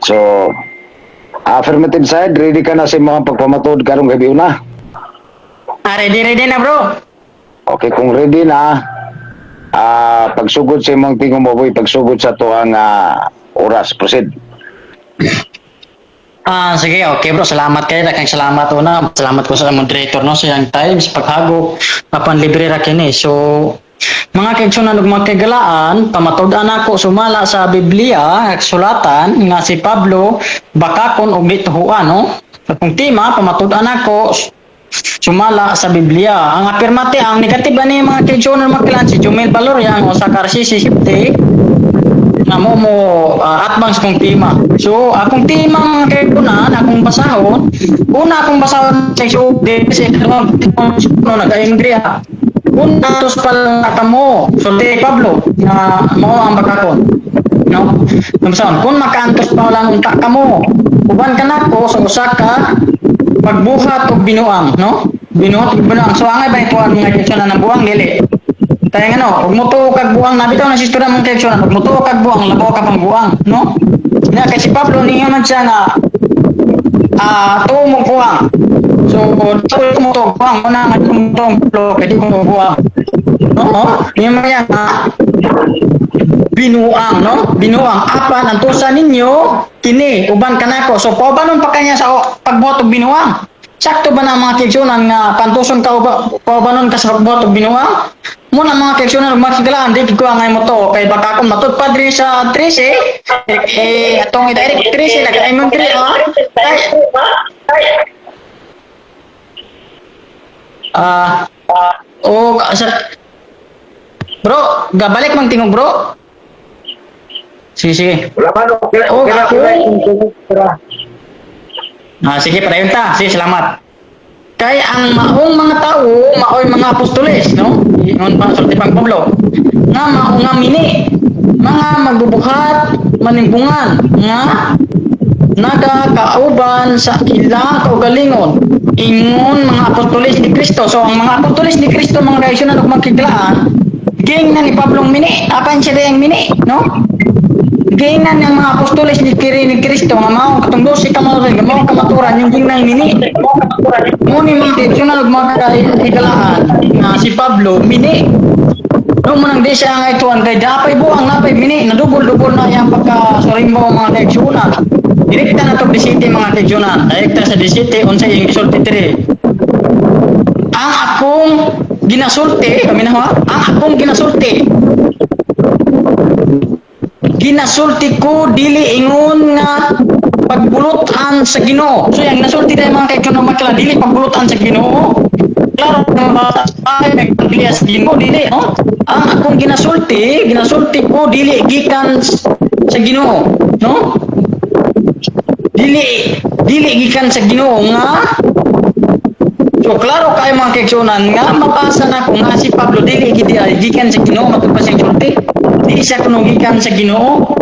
So, affirmative side, ready ka na sa mga pagpamatod karong gabi una? Ready na bro. Okay, kung ready na, pagsugod sa imong tingong maboy, pagsugod sa tuang oras, proceed. Sige, okay bro. Salamat kayo. Dakang salamat una. Salamat ko sa moderator no sa yang time sa paghagok apan libre ra kini. So mga kaigsunan ug mga kagalaan, pamatud-an ako sumala sa Biblia, sulatan nga si Pablo bakakon og bituhuan no. Sa kung tema pamatud-an ako sumala sa Biblia. Ang afirmate, ang negative ani mga kaigsunan mga kailan si Jumel Valorian o sa Karsisi Sipte na mo atbang sa kong tema. So, akong tema mga kaipunan, akong basahon, una akong basahon sa isyude, kasi nag-angry ha. Una, tos pala mo, so di Pablo, na mo ang bakakon. No? Basahon, kung makaantos pa lang unta ka mo, uban ka na ko sa usaka, pagbuhat o binuang, no? Binuhat o binuang. So, angay ba ito ang mga kaipunan ng buwang, dili? Kaya nga no, ug moto kag buang nabitaw na si istorya mong teksyon, ug moto kag buang labaw ka pang buang, no? Na kay si Pablo niya man siya nga tuo mo buang. So tuo mo to buang una nga tong Pablo kay di mo buang. No? Niya man yan binuang, no? Binuang apan ang tusa ninyo kini uban kanako. So paubanon pa kanya sa pagbuhat og binuang. Sakto ba na mga keksyonan nga pantuson ka paubanon ka sa pagbuhat og binuang? Muna mga keksyonan magsigalaan, di ko angay mo to. Kay baka akong matutpad rin sa 13, atong i-direct 13, nag-ay mong 3, bro, gabalik mang tingog bro. Sige. Wala man, okay Sige, padayon ta. Sige, salamat. Kaya ang maong mga tao, maoy mga apostoles, no? Ingon pa sulti pang Pablo. Nga maong nga mini, mga magbubuhat, manimpungan, nga nagakauban sa ilang kaugalingon. Ingon mga apostoles ni Kristo. So ang mga apostoles ni Kristo, mga reaksyonan ug magkiglaan, ging na ni Pablong mini, apan siya yung mini, no? Gingan ng mga apostoles ni Kristo nga mao katong 12 ka mga nga mao kamaturan yung gingnay mini. Mo ni mga traditional ug mga igalaan nga si Pablo mini. No mo nang di siya nga ituan kay dapay buang napay mini nadubol-dubol na yang pagka sorimbo mga traditional. Direkta na to bisite mga traditional. Direkta sa bisite unsay yung gisulti diri. Ang akong ginasulti kami na ha. Ang akong ginasulti ko dili ingon nga pagbulutan sa Ginoo. So yang nasulti dai mga kaibigan makila dili pagbulutan sa Ginoo. Klaro na ay nagpaglia sa Ginoo dili, no? Ang akong ginasulti ko dili gikan sa Ginoo, no? Dili gikan sa Ginoo nga. So klaro kay mga kaibigan nga mabasa na ko nga si Pablo dili gikan sa Ginoo matupad sa sulti. Di siya kunugikan sa Ginoo.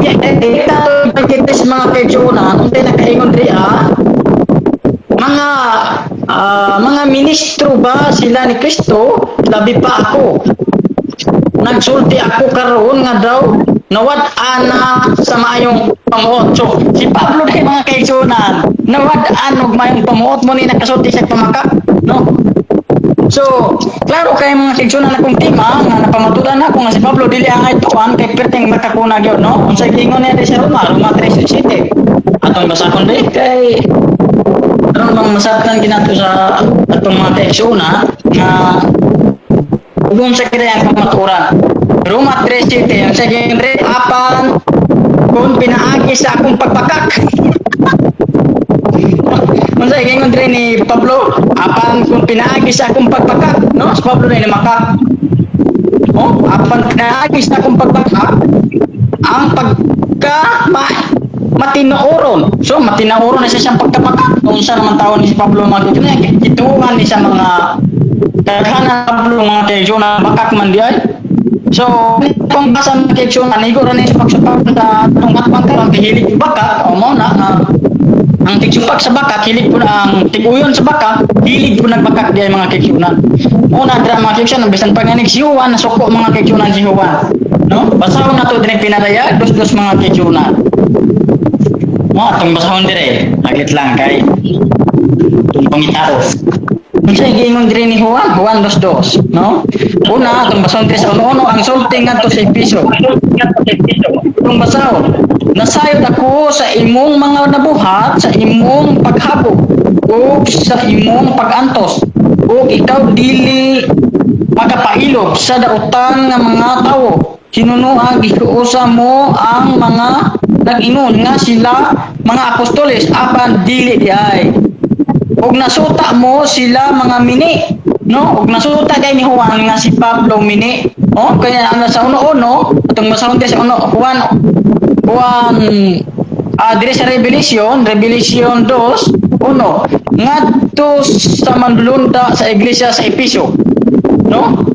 Ito pagkitis mga kaibigan, untay nakaingon ri mga ministro ba sila ni Kristo, labi pa ako. Nagsulti ako karon nga daw nawad-an na sa maayong pamuot. So, si Pablo dahil mga kaibigan, nawad-an og maayong pamuot mo ni nakasulti sa pamakak, no? So, klaro kay mga seksyon na akong tema nga napamatudan ako nga si Pablo dili ang ituan kay perteng makakuna gyud no. Unsay gingon niya sa Roma 3:17. Atong basahon di kay aron bang masabtan ginato sa atong mga seksyon nga ugong sa kaya ang pamaturan. Roma 3:17 unsay gingon ri apan kung pinaagi sa akong pagpakak. Unsay gingon diri ni Pablo apan kung pinaagi sa akong pagpakak, no? Si Pablo na makak. Oh, apan pinaagi sa akong pagpakak ang matinooron. So matinooron na siya sa pagkapakak. Unsa naman taon ni si Pablo mga ituan ni sa mga kaghanan Pablo mga tejo na bakak man diay. So, kung basa ng teksyon, anigo rin sa pagsupak sa tungat pangkarang hilig bakak, o mo na, ang tigsupak sa bakak, hilig po na, ang tiguyon sa bakak, hilig po nagbakak diay mga keksyonan. Una, dira mga keksyonan, bisan panganig si Juan, nasuko mga keksyonan si Juan. No? Basahon na to din pinaraya, dos mga keksyonan. No, atong basahon dire. Agit lang kay pangitao. Unsa giingon dire ni Juan? Juan 2:2, no? Una, atong basahon dire sa uno-uno ang sulting ngadto sa Episo. Itong basahon, nasayod ako sa imong mga nabuhat, sa imong paghabog, o sa imong pagantos, o ikaw dili magapailog sa dautan nga mga tawo. Kinunuha giuusa mo ang mga nag-ingon nga sila mga apostoles apan dili diay. Og nasuta mo sila mga mini, no? Og nasuta kay ni Juan nga si Pablo mini. Oh, kaya ang sa uno-uno, atong masahon sa uno, Juan dire sa Revelation 2:1 ngadto sa manlunda sa iglesia sa Episo, no?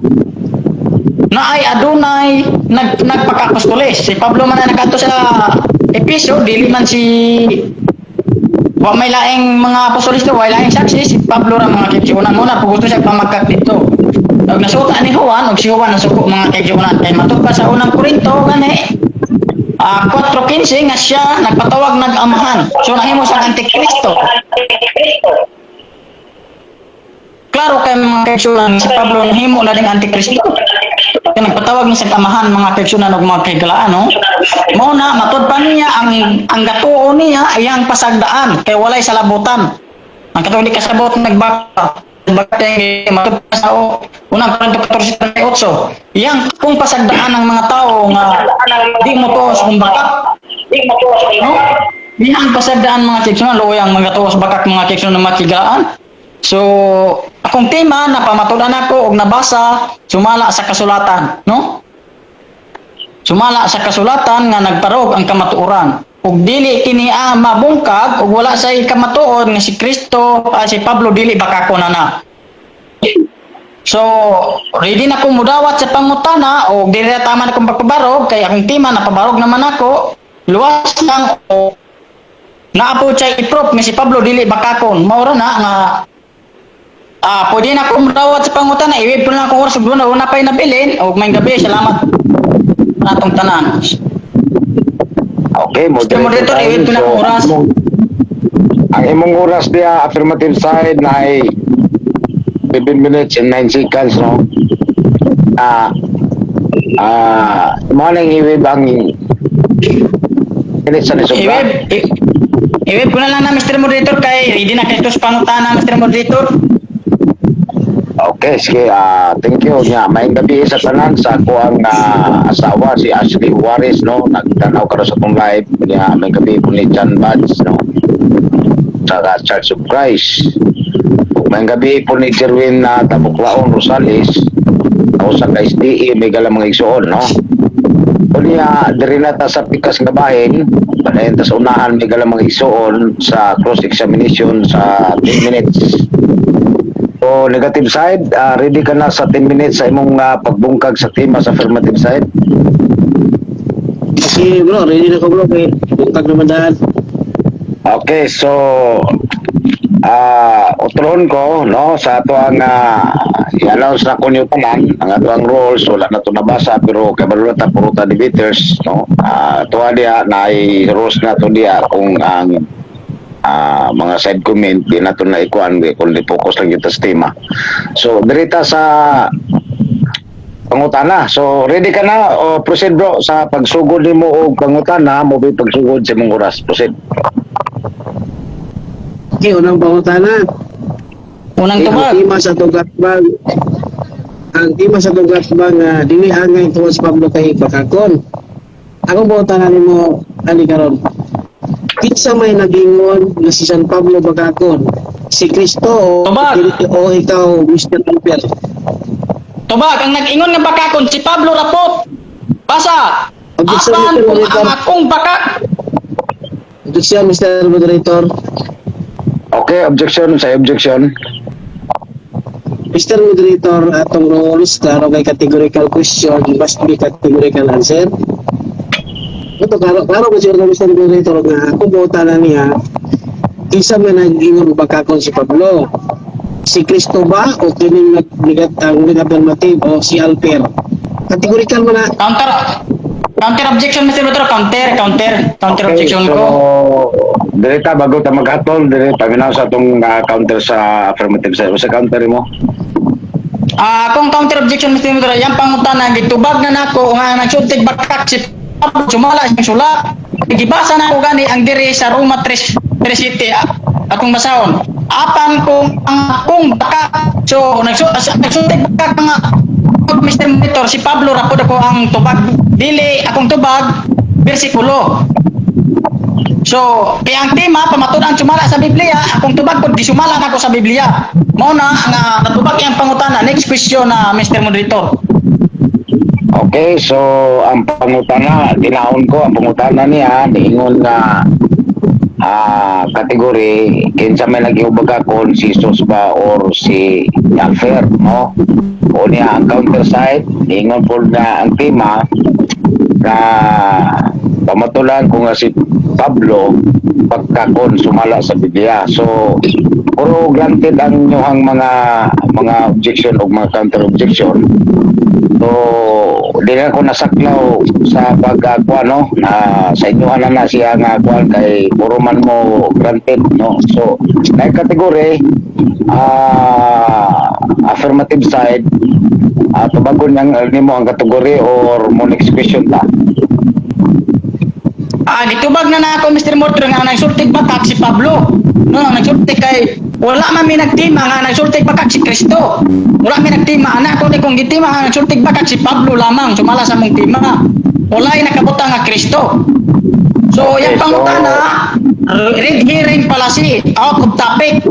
Na ay adunay nagpaka-apostoles. Si Pablo man na nakato sa Episo, dili man si wa may laing mga apostoles do, wa laing saksi, si Pablo ra mga kigsuonan mo na pugusto siya pamagkak dito. Ug nasuta ni Juan, og si Juan nasuko mga kigsuonan kay matod sa unang Korinto gani 4:15 nga siya nagpatawag nag-amahan. So nahimo sa Antikristo. Klaro kay mga kigsuonan si Pablo nahimo na ding Antikristo. Kaya nagpatawag niya sa amahan mga kigsuonan og mga kaigalaan, no? Mao na matod pa niya ang gatuo niya iyang pasagdaan kay walay salabutan. Ang katolik kasabot nagbaka bagay matod pa sa unang Korinto 14:38. Iyang kung pasagdaan ng mga tao nga di mo to sa bakak. No? Iyang pasagdaan mga kigsuonan loyang mga tuos bakak mga kigsuonan mga kigaan. So, akong tema na pamatudan ako og nabasa sumala sa kasulatan, no? Sumala sa kasulatan nga nagparog ang kamatuoran. Ug dili kini mabungkag ug wala say kamatuod nga si Kristo si Pablo dili bakako na. So, ready na ko mudawat sa pangutana o dili na tama na kong pagpabarog kay akong tema na pabarog naman ako. Luwas lang o naapo siya i-proof nga si Pablo dili bakakon. Maura na nga pwede na akong mudawat sa pangutana. Iwib po na akong oras ug una pa'y nabilin o may gabi. Salamat natong tanan. Okay, Moderator, iwib po na akong oras. Ang imong oras dia affirmative side na ay 7 minutes and 9 seconds, no? Mo nang iwib ang minutes na sobra. Iwib ko na lang na Mr. Moderator kay ready na kayo sa pangutana Mr. Moderator. Okay, sige, thank you nga. May gabi sa tanan sa ako ang asawa si Ashley Juarez, no? Nagtanaw ka rin sa itong live. May gabi po ni John Buds, no? Sa Church of Christ. May gabi po ni Jerwin Tabuklaon Rosales. Ako sa KSDE, may galang mga igsoon, no? O niya, diri na ta sa pikas nga bahin. Panayin ta sa unahan, may galang mga igsoon sa cross-examination sa 10 minutes. So, negative side, ready ka na sa 10 minutes sa imong pagbungkag sa tema sa affirmative side? Okay bro, ready na ko bro kay bungkag naman daan. Okay, so uturon ko no sa ato ang i-announce na ko niyo tanan ang ato ang rules wala na to nabasa pero kay balota puruta debaters no tuwa dia na rules na to dia kung ang mga side comment di na to na ikuan kundi focus lang kita sa tema. So dirita sa pangutana. So ready ka na o proceed bro sa pagsugod nimo og pangutana mo bi pagsugod sa imong oras. Proceed. Okay, unang pangutana. Unang tubag. Ang tema sa tugatbang dili angay tungod sa Pablo kay bakakon. Akong pangutana nimo ani karon. Kinsa may nagingon na si San Pablo bakakon? Si Kristo o ikaw Mr. Alper? Tubag, ang nag-ingon nga bakakon si Pablo Rapot. Basa. Objection, Apan Mr. kung Moderator. ang akong bakak. Objection, Mr. Moderator. Okay, objection sa objection. Mr. Moderator, atong rules klaro kay categorical question must be categorical answer. Ito klaro ko siya Mr. Moderator nga akong pangutana niya kinsa man nag-ingon bakakon si Pablo? Si Kristo ba o kining ang affirmative o si Alper? Categorical mo na. Counter objection Mr. Moderator. Counter Okay, objection so, ko. direta bago ta maghatol dire paminaw sa atong counter sa affirmative side. O sa counter mo. Kung counter objection Mr. Moderator, yang pangutana gitubag na nako nga nagsultig bakak si Pablo sumala siyang sula. Gibasa na ko gani ang diri sa Roma 3 City akong basahon. Apan kung ang akong bakak so nagsultig bakak nga Mr. Moderator si Pablo rapod ako ang tubag dili akong tubag bersikulo. So, kaya ang tema, pamatud ang sumala sa Biblia, akong tubag ko, gisumala ako sa Biblia. Mao na, nga natubag yung pangutana. Next question na, Mr. Moderator. Okay, so ang pangutana, dinaon ko ang pangutana niya, niingon nga kategory, kinsa may nag-iubag kon si Jesus ba or si Alfer, no? O niya ang counter side, niingon po na ang tema na pamatulan ko nga si Pablo pagkakon sumala sa Biblia. So puro granted ang inyong mga objection o mga counter objection. So di na ko nasaklaw sa pagkakwa, no, na sa inyo na siya nga kwan kay puro man mo granted, no. So na kategory affirmative side tubagon nimo ang kategory or mo next question ta. Gitubag na ako Mr. Moderator nga nagsultig bakak si Pablo. No, nagsultig kay wala man mi nagtima nga nagsultig bakak si Kristo. Wala mi nagtima anak ko ni kung gitima nga nagsultig bakak si Pablo lamang sumala sa mong tima. Wala ay nakabutang nga Kristo. So, yung pangutana, red hearing pala si out of topic.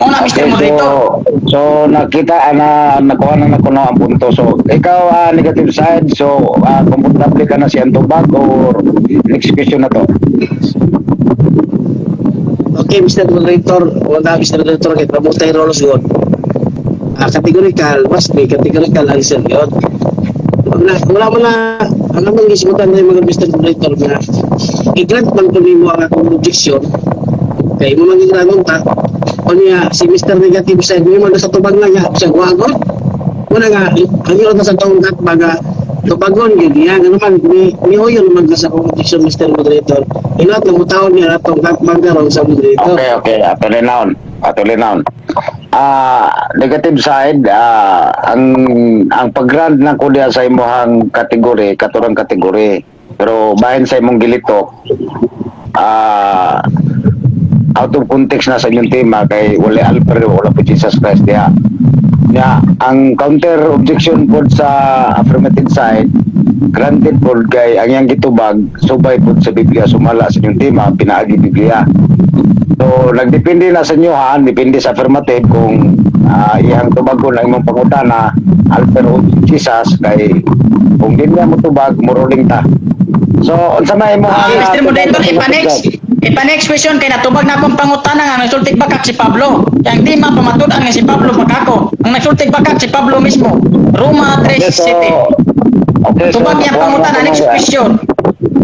Una, Mr. Moderator. So nakita nakuha na ko na ang punto. So ikaw negative side, so komportable ka na si Antobag or next question na to. Okay, Mr. Moderator, wala Mr. Moderator, kaya pramutay rolos yun. Categorical, must be categorical answer yun. Wala mo na, alam mo isimutan na yung mga Mr. Moderator na i-grant man kung mo ang akong objection. Kaya mo magigranong ta, o niya, si Mr. Negative side, may mga sa tubag na niya, siya guwagon. Muna nga, ang yun na sa taong kat, baga, tubagon yun niya, ano man, may oyo naman ka sa objection, Mr. Moderator. Inat na mutaon niya atong kat bagaron sa Moderator. Okay, atuloy naon. Negative side, ang pag-grant na ko diya sa imong kategory, katurang kategory. Pero bahin sa imong gilitok, out of context na sa inyong tema kay wala Alper wala po Jesus Christ diya. Ang counter objection po sa affirmative side, granted po kay ang yang gitubag subay po sa Biblia sumala sa inyong tema pinaagi Biblia. So nagdepende na sa inyo depende sa affirmative kung iyang tubag ko na imong pangutana Alper o Jesus kay kung di niya mo tubag muruling ta. So unsa may mo Mr. Moderator, ipa-next question kay natubag na akong pangutana nga nagsultig bakak si Pablo. Yang di mapamatud-an nga si Pablo bakako. Ang nagsultig bakak si Pablo mismo. Roma 3 City. Okay, Tubag niya pangutana, next question.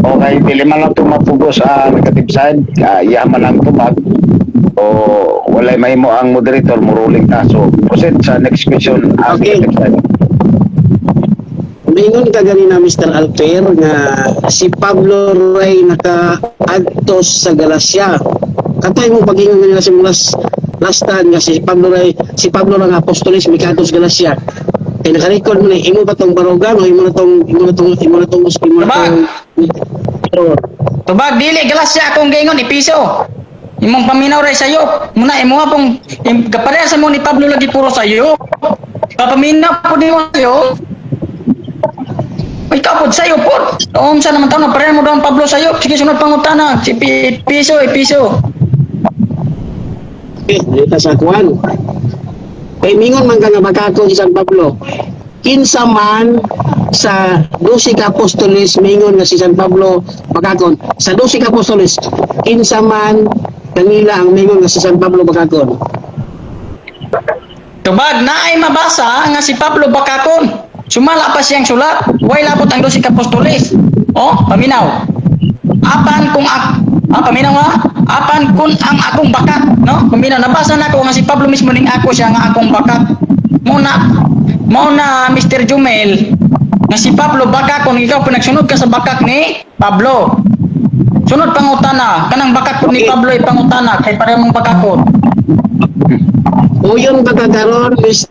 Okay, pili man lang ito mapugos sa negative side, yaman ang tubag. O walay may mo ang moderator, muruling ta. So proceed sa next question. Okay. Negative side. Mingon ka ganina Mr. Alper nga si Pablo Ray naka-adtos sa Galacia. Katay mo pagingon ganina si last time nga si Pablo ng Apostolis Mikados Galacia. Kaya naka-record mo na imo ba tong barogan o imo na tong Tubag dili Galacia akong gingon ipiso. Imong paminaw ray sayo. Muna imo nga pong kapareha sa mo ni Pablo lagi puro sayo. Papaminaw po di mo sayo. Ikaw po sa'yo po. Sa naman taon, pareha mo daw ang Pablo sa'yo. Sige, sunod pangutana. Si piso. Dito sa kuwan. Kay mingon man ka nga bakako si San Pablo. Kinsa man sa 12 ka apostoles mingon nga si San Pablo bakakon. Sa 12 ka apostoles, kinsa man kanila ang mingon nga si San Pablo bakakon. Tubag, naay mabasa nga si Pablo bakakon. Sumala pa siyang sulat. Way labot ang 12 ka apostoles. Paminaw. Apan kung paminaw nga. Apan kung ang akong bakat, no? Paminaw, nabasa na ko nga si Pablo mismo ning ako siya nga akong bakat. Muna Mr. Jumel nga si Pablo baka kung ikaw pinagsunod ka sa bakak ni Pablo. Sunod pangutana, kanang bakakon ni Okay. Pablo ay pangutana kay pareho mong bakakon. Uyon pagkakaroon, Mr.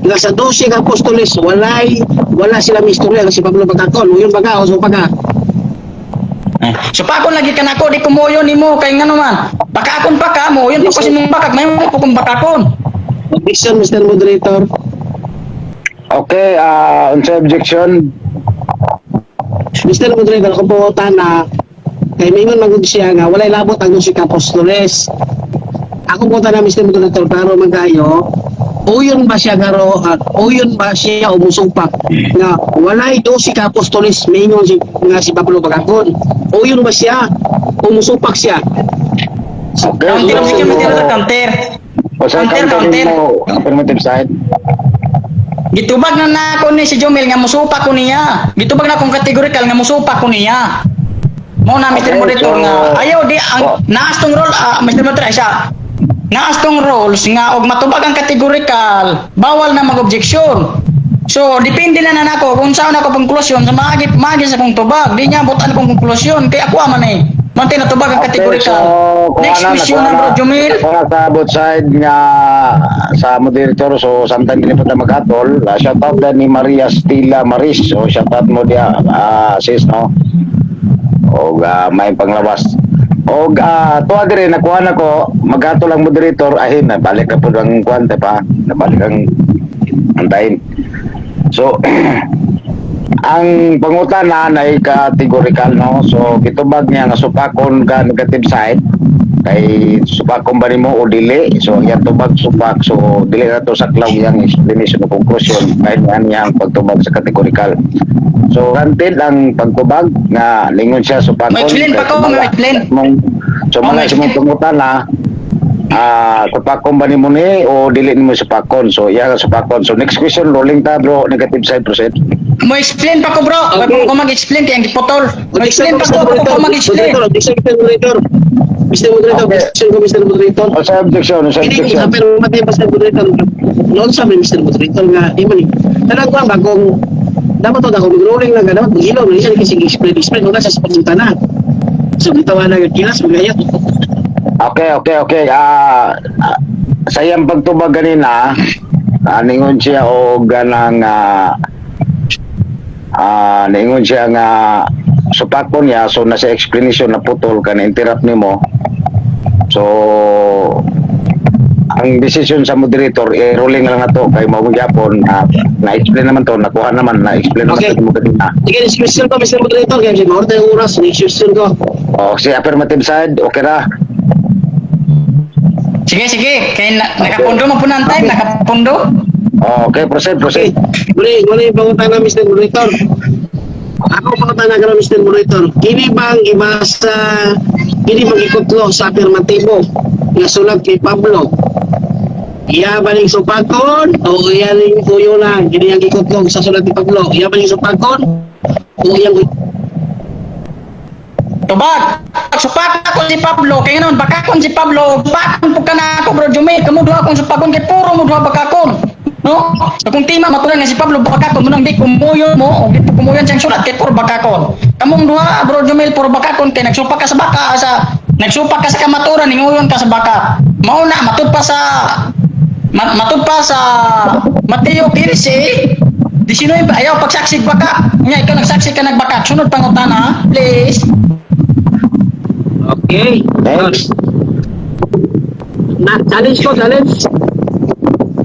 nga sa 12 ka apostoles, wala sila istorya nga si Pablo pagkakon. Uyon baga, o so pagka. So pakon lagi ka nako di kumuyo nimo kay ngano man. Bakakon pa ka mo, yun pa kasi mong bakak, may mo kung bakakon. Objection, Mr. Moderator. Okay, unsa objection? Mr. Moderator, kung po na kay mingon magud siya nga walay labot ang 12 ka apostoles. Ako po na Mr. Moderator, klaro man kayo. Uyon ba siya garo at uyon ba siya umusupak nga walay 12 ka apostoles mingon si Pablo pagkakon. Uyon ba siya umusupak siya? Okay, Counter, sige mo tira so, counter. o sa Counter, counter counter. mo, affirmative side. Gitubag na nako ni si Jomel nga musupak ko niya. Gitubag na akong kategorikal nga musupak ko niya. Mo na Mr. Okay, Moderator so- nga ayaw di ang naastong role Mr. Moderator siya. Naastong roles nga og matubag ang kategorikal, bawal na mag-objection. So depende na nako kung saan ako konklusyon sa magi sa kong tubag. Di niya butan kong konklusyon kay ako man eh. Mantin na tubag ang kategorikal. Next question na bro Jomel. Para sa both side nga sa moderator, so samtang gini punta mag-atol, shout out na ni Maria Stila Maris, so shout out mo dia, sis, no? O may panglawas. O tuwa dire, nakuha na ko, mag-atol ang moderator, ahin, nabalik ka po ang kuwante pa, nabalik ang antayin. So, ang pangutana na categorical, no? So gitubag niya nga supakon ka negative side kay supakon ba nimo o dili, so yan tubag supak, so dili na to saklaw yang explanation o conclusion kahit yan yang pagtubag sa categorical. So granted ang pagtubag nga lingon siya supakon. Ma-explain pa ko, ma-explain. So mga sa mong pangutana, supakon ba nimo ni o dili nimo supakon, so iya nga supakon. So next question, rolling ta bro, negative side, proceed. Mo explain pa ko bro. Wag Okay. ko mag-explain kay ang gipotol. Mo explain pa ko Mr. ako mag-explain. Objection, Mr. Moderator. Mr. Moderator, Okay. objection ko, Mr. Moderator. O sa objection, o sa Ini objection. pero mati Mr. Moderator. Noon sabi Mr. Moderator nga imani. Tanang ko bagong dapat to ako rolling lang dapat magilaw ni siya kasi explain ko na sa pagpunta na. So bitawana nga kilas magaya. Okay. Sa iyang pagtubag ganina, ningon siya o ganang ningon siya nga supakon niya, so nasa explanation na putol ka na interrupt nimo. So ang decision sa moderator, rolling lang na to kay mao gyapon na-explain naman to, nakuha naman, na-explain naman Okay. to mo kanina. Sige, next question ko Mr. Moderator kaya siya mahorta yung oras. Next question ko. O si affirmative side, okay ra. Sige. Kay nakapundo mo po ng time, nakapundo. Okay, proceed. Okay. Muli yung pangutan na Mr. Moderator. Ako pangutan na ka Mr. Moderator. Kini bang ibasa, kini bang ikutlo sa afirmatibo nga sulat kay Pablo? Iya baling supakon o iya ning tuyo lang kini ang ikutlog sa sulat ni Pablo? Iya baling supakon o iyang Tubag. Supak ako si Pablo. Kaya naman, bakakon si Pablo. Bakakon po ka na ako, bro Jomel. Kamu duha akong supakon kay puro mo duha bakakon. No? So kung tima, matulang nga si Pablo, bakakon mo nang di kumuyon mo. O di po kumuyon siyang sulat kay puro bakakon. Kamong duha, bro Jomel, puro bakakon. Kay nagsupak ka sa baka. Nagsupak ka sa kamaturan, ninguyon ka sa baka. Mauna, matud pa sa Mateo 15. 19 ayaw pagsaksig baka. Nga, ikaw nagsaksig ka nagbaka. Sunod pangutana, please. Okay. Next. Challenge ko, challenge.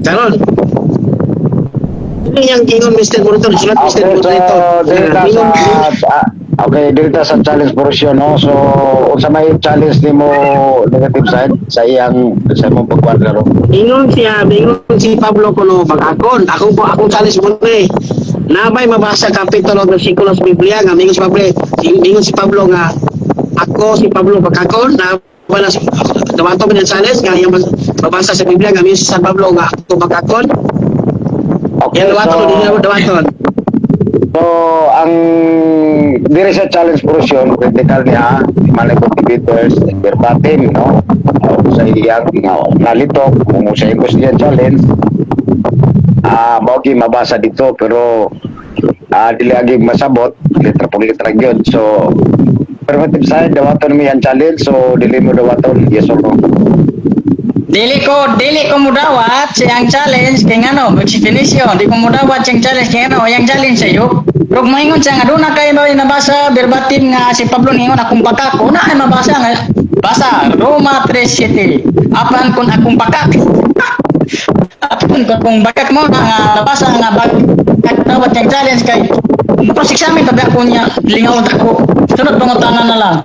Sharon. Ini yang ingon Mr. Moderator, sulat Okay, Mr. so Moderator. dito sa challenge portion, no? So unsa may challenge nimo negative side sa imong pagkwadro? Ingon si Pablo kuno bagakon. Akong challenge mo ni. Nabay mabasa kapitulo ng bersikulo sa Biblia nga mingon si Pablo nga ako si Pablo bagakon na wala si dawato man challenge nga yung mabasa sa Biblia nga mingon si San Pablo nga ako bagakon. Okay, Yan dawaton. So ang diri sa challenge portion, critical niya manay contributors verbatim, no? Sa iyang nalitok kung sa iyang gusto niya challenge, mao mabasa dito pero dili agi masabot litra gyud. So Affirmative side, dawaton mi ang challenge, so dili mo dawaton, yes or no? Dili ko mudawat siyang challenge kay ngano, definition. Di ko mudawat siyang challenge kay ngano, yang challenge sa'yo. Rog moingon siya nga doon na kayo ba nabasa verbatim nga si Pablo ningon akong bakak. Una ay mabasa nga basa Roma 3:7. Apan kun akong bakak. Apan kun akong bakak mo nga nabasa nga bakak dawat yang challenge kay cross examine tabi ako niya lingaw ako. Sunod pangutanan na lang.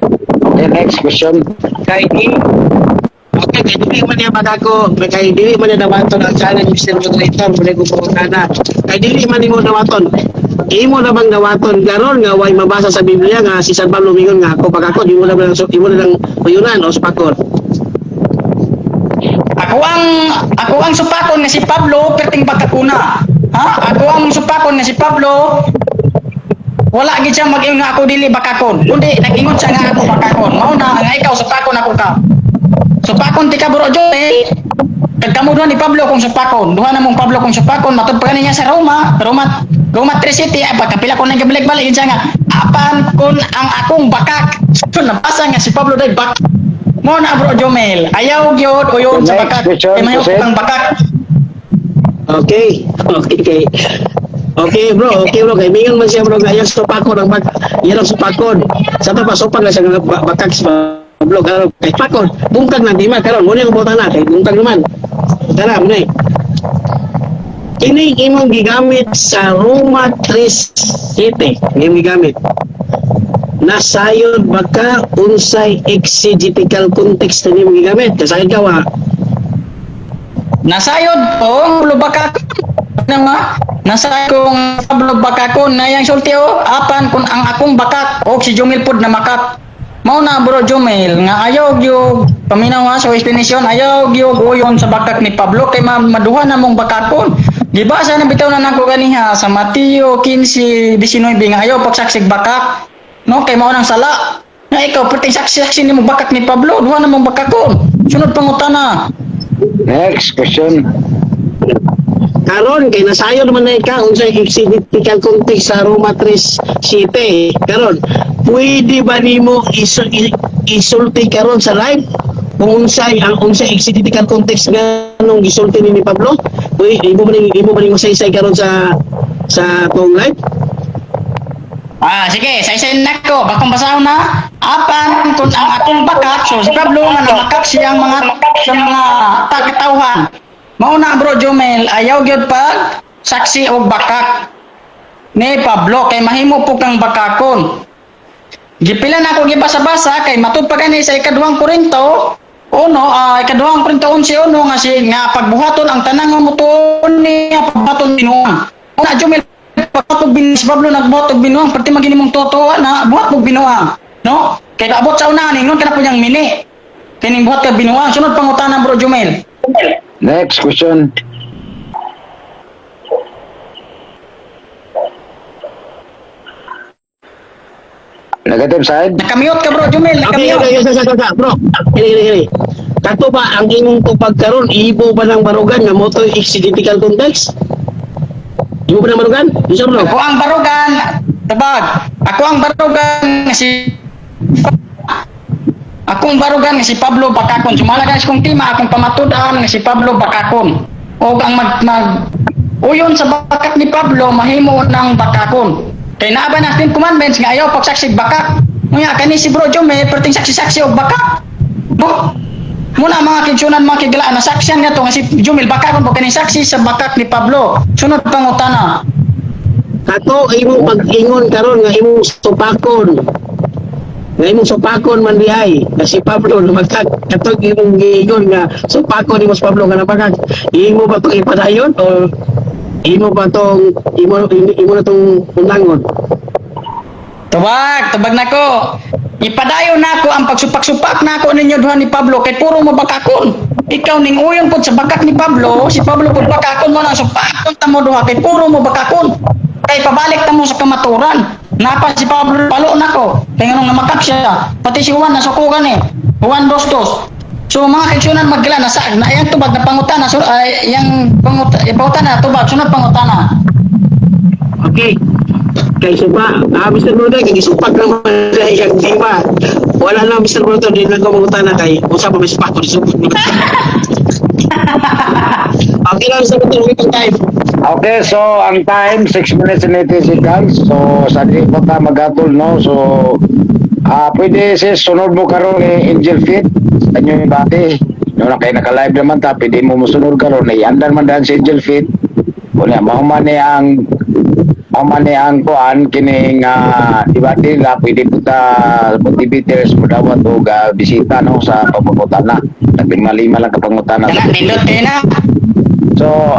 Okay, next question. Kay okay, kay dili man niya magako, kay dili man niya dawaton ang challenge Mr. Moderator, muli ko po kana. Kay dili man nimo dawaton. Imo na bang dawaton karon nga way mabasa sa Biblia nga si San Pablo mingon nga ako pagkakon imo na lang uyunan o supakon. Ako ang supakon nga si Pablo perting pagkakuna. Ha? Ako ang supakon nga si Pablo. Wala gid siya mag-ingon nga ako dili bakakon. Kundi nag-ingon siya nga ako bakakon. Mao na nga ikaw supakon ako ka. Supakon ti ka bro Joel. Kagkamo duha ni Pablo kung supakon. Duha na mong Pablo kung supakon matud pa niya sa Roma 3:7 ay pagkapila ko nang gabalik-balik siya nga apan kun ang akong bakak. So nabasa nga si Pablo day bak. Mo na bro Jomel. Ayaw gyud uyon sa bakak. Kay mayo kang bakak. Okay. Okay bro, kay mingon man siya bro nga yung supakon ang yan ang supakon. Sa to pasopan na siya nga bakak sa Pablo karon kay pakon. Bungkag na di man karon mo ni ko na kay bungkag naman. Tara mo ni. Kini imong gigamit sa Roma 3:7. Imong gigamit. Nasayod baka unsay exegetical context na imong gigamit. Kasayod ka wa. Nasayod ko lubakak na nga. Nasayod kong Pablo bakakon na yang sulti o apan kun ang akong bakak o si Jomel pod na makak. Mao na bro Jomel nga ayaw gyud paminaw nga sa explanation ayaw gyud uyon sa bakak ni Pablo kay maduha na mong bakakon. Di ba sa nabitaw na nako ganiha sa Mateo 15:19 nga ayaw pagsaksig bakak. No kay mao nang sala. Nga ikaw perting saksi-saksi nimo bakak ni Pablo duha na mong bakakon. Sunod pangutana. Next question. Karon kay nasayod man na ka unsay exegetical context sa Roma 3:7. Karon pwede ba nimo isulti karon sa live kung unsay exegetical context nganong gisulti ni Pablo? Pwede imo ba nimo say karon sa tong live? Sige, say nako, bakong basahon na. Apan kung ang akong bakak, so si Pablo nga namakak siyang mga takatauhan. Mao na bro Jomel, ayaw gyud pag saksi og bakak ni Pablo kay mahimo po kang bakakon. Gipila na ako gibasa-basa kay matud pa kani sa ikaduhang Korinto ikaduhang Korinto 11:1 nga nga pagbuhaton ang tanang nga mutuon niya pagbuhaton binuang. Una Jomel pagbuhat si Pablo nagbuhat og binuang perti maginimong totoo na buhat og binuang. No? Kay abot sa una ningon kana po yang mini. Kining buhat ka binuang sunod pangutana bro Jomel. Next question. Negative side. Nakamute ka bro Jomel, Okay, nakamute. sa bro. Kini. Kato ba ang imong tupag karon ibo ba ng barugan nga mo to exegetical context? Ibo ba ng barugan? Isa bro. Ako ang barugan, tabag. Ako ang barugan nga si Akong barugan nga si Pablo Bakakon. Sumalagan kong tima akong pamatudan nga si Pablo Bakakon. O ang uyon sa bakak ni Pablo mahimo ng bakakon. Kay naaba na 10 commandments nga ayaw pagsaksig bakak. Ngunya kani si Bro Jome perting saksi-saksi og bakak. No? Muna mga kinsunan mga kigalaan na saksiyan nga to nga si Jomel bakakon po kani saksi sa bakak ni Pablo. Sunod pangutana. Kato imong pag-ingon karon nga imong supakon. Nga imong supakon man diay nga si Pablo lumagkag katong imong giingon nga supakon imong Pablo nga napakag. Imo ba to ipadayon o imo ba tong imo na tong undangon? Tubag nako. Ipadayon nako ang pagsupak-supak nako ninyo duha ni Pablo kay puro mo bakakon. Ikaw ning uyon pod sa bakak ni Pablo, si Pablo pod bakakon mo nang supakon ta mo duha kay puro mo bakakon. Kay pabalik ta mo sa kamaturan. Napa si Pablo palo nako. Kay nganong namakap siya. Pati si Juan nasukugan Juan 2:2. So mga kaigsunan magla na sa na yang tubag na pangutana so yang pangutana tubag sunod pangutana. Okay. Kay supa, Mr. Bruno kay gisupak naman sa iyang tima. Wala na Mr. Bruno di lang ko mangutana kay usa pa may supak ko disupak. Okay lang sa Bruno itong time. Okay, so ang time 6 minutes and 80 seconds. So sa di pa ta magatol no. So pwede sis sunod mo karon ni Angel Fit sa inyo ibati. No na kay naka-live naman ta, pwede mo musunod karon ni andan man dan si Angel Fit. Wala mao man ni ang kuan kining ibati la pwede puta motivators mo dawat og bisita no sa pamutana. Labing malima lang kapangutana. Kaya nindot kayo na. So,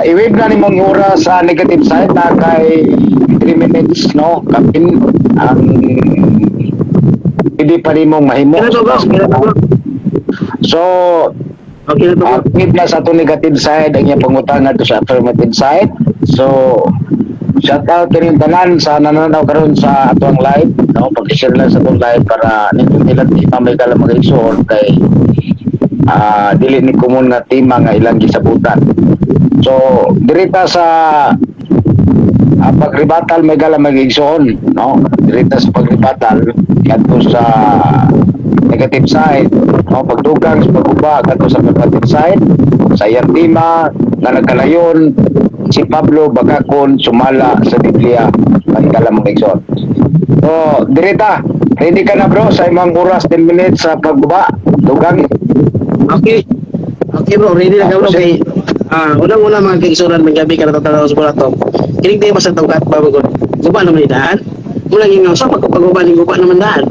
i-wave na ni mong oras sa negative side na kay 3 minutes, no? Kapin, hindi pa rin mong mahimo. So, Okay na to. wave na sa to negative side, ang iyang pangutangan to sa affirmative side. So, shout out kini tanan sa nanonood karon sa atong live, no? Pag-share lang sa atong live para nila di pa may kala mag-igsoon kay dili ni kumun nga tema nga ilang gisabutan. So dirita sa pagribatal may gala mag-igsoon, no? Dirita sa pagribatal kadto sa negative side, no? Pagdugang sa pagguba kadto sa negative side sa iyang tema nga nagkalayon si Pablo Bagakon sumala sa Biblia may gala mag-igsoon. So dirita, ready ka na bro sa imong oras 10 minutes sa pagguba dugang. Okay. Okay bro, ready na ka bro kay unang-una mga kaigsuran ng gabi ka natatanaw sa bola to. Kinig tayo basta tawgat ba mo guba naman daan. Mula gingaw sa pagpaguba ning guba naman daan.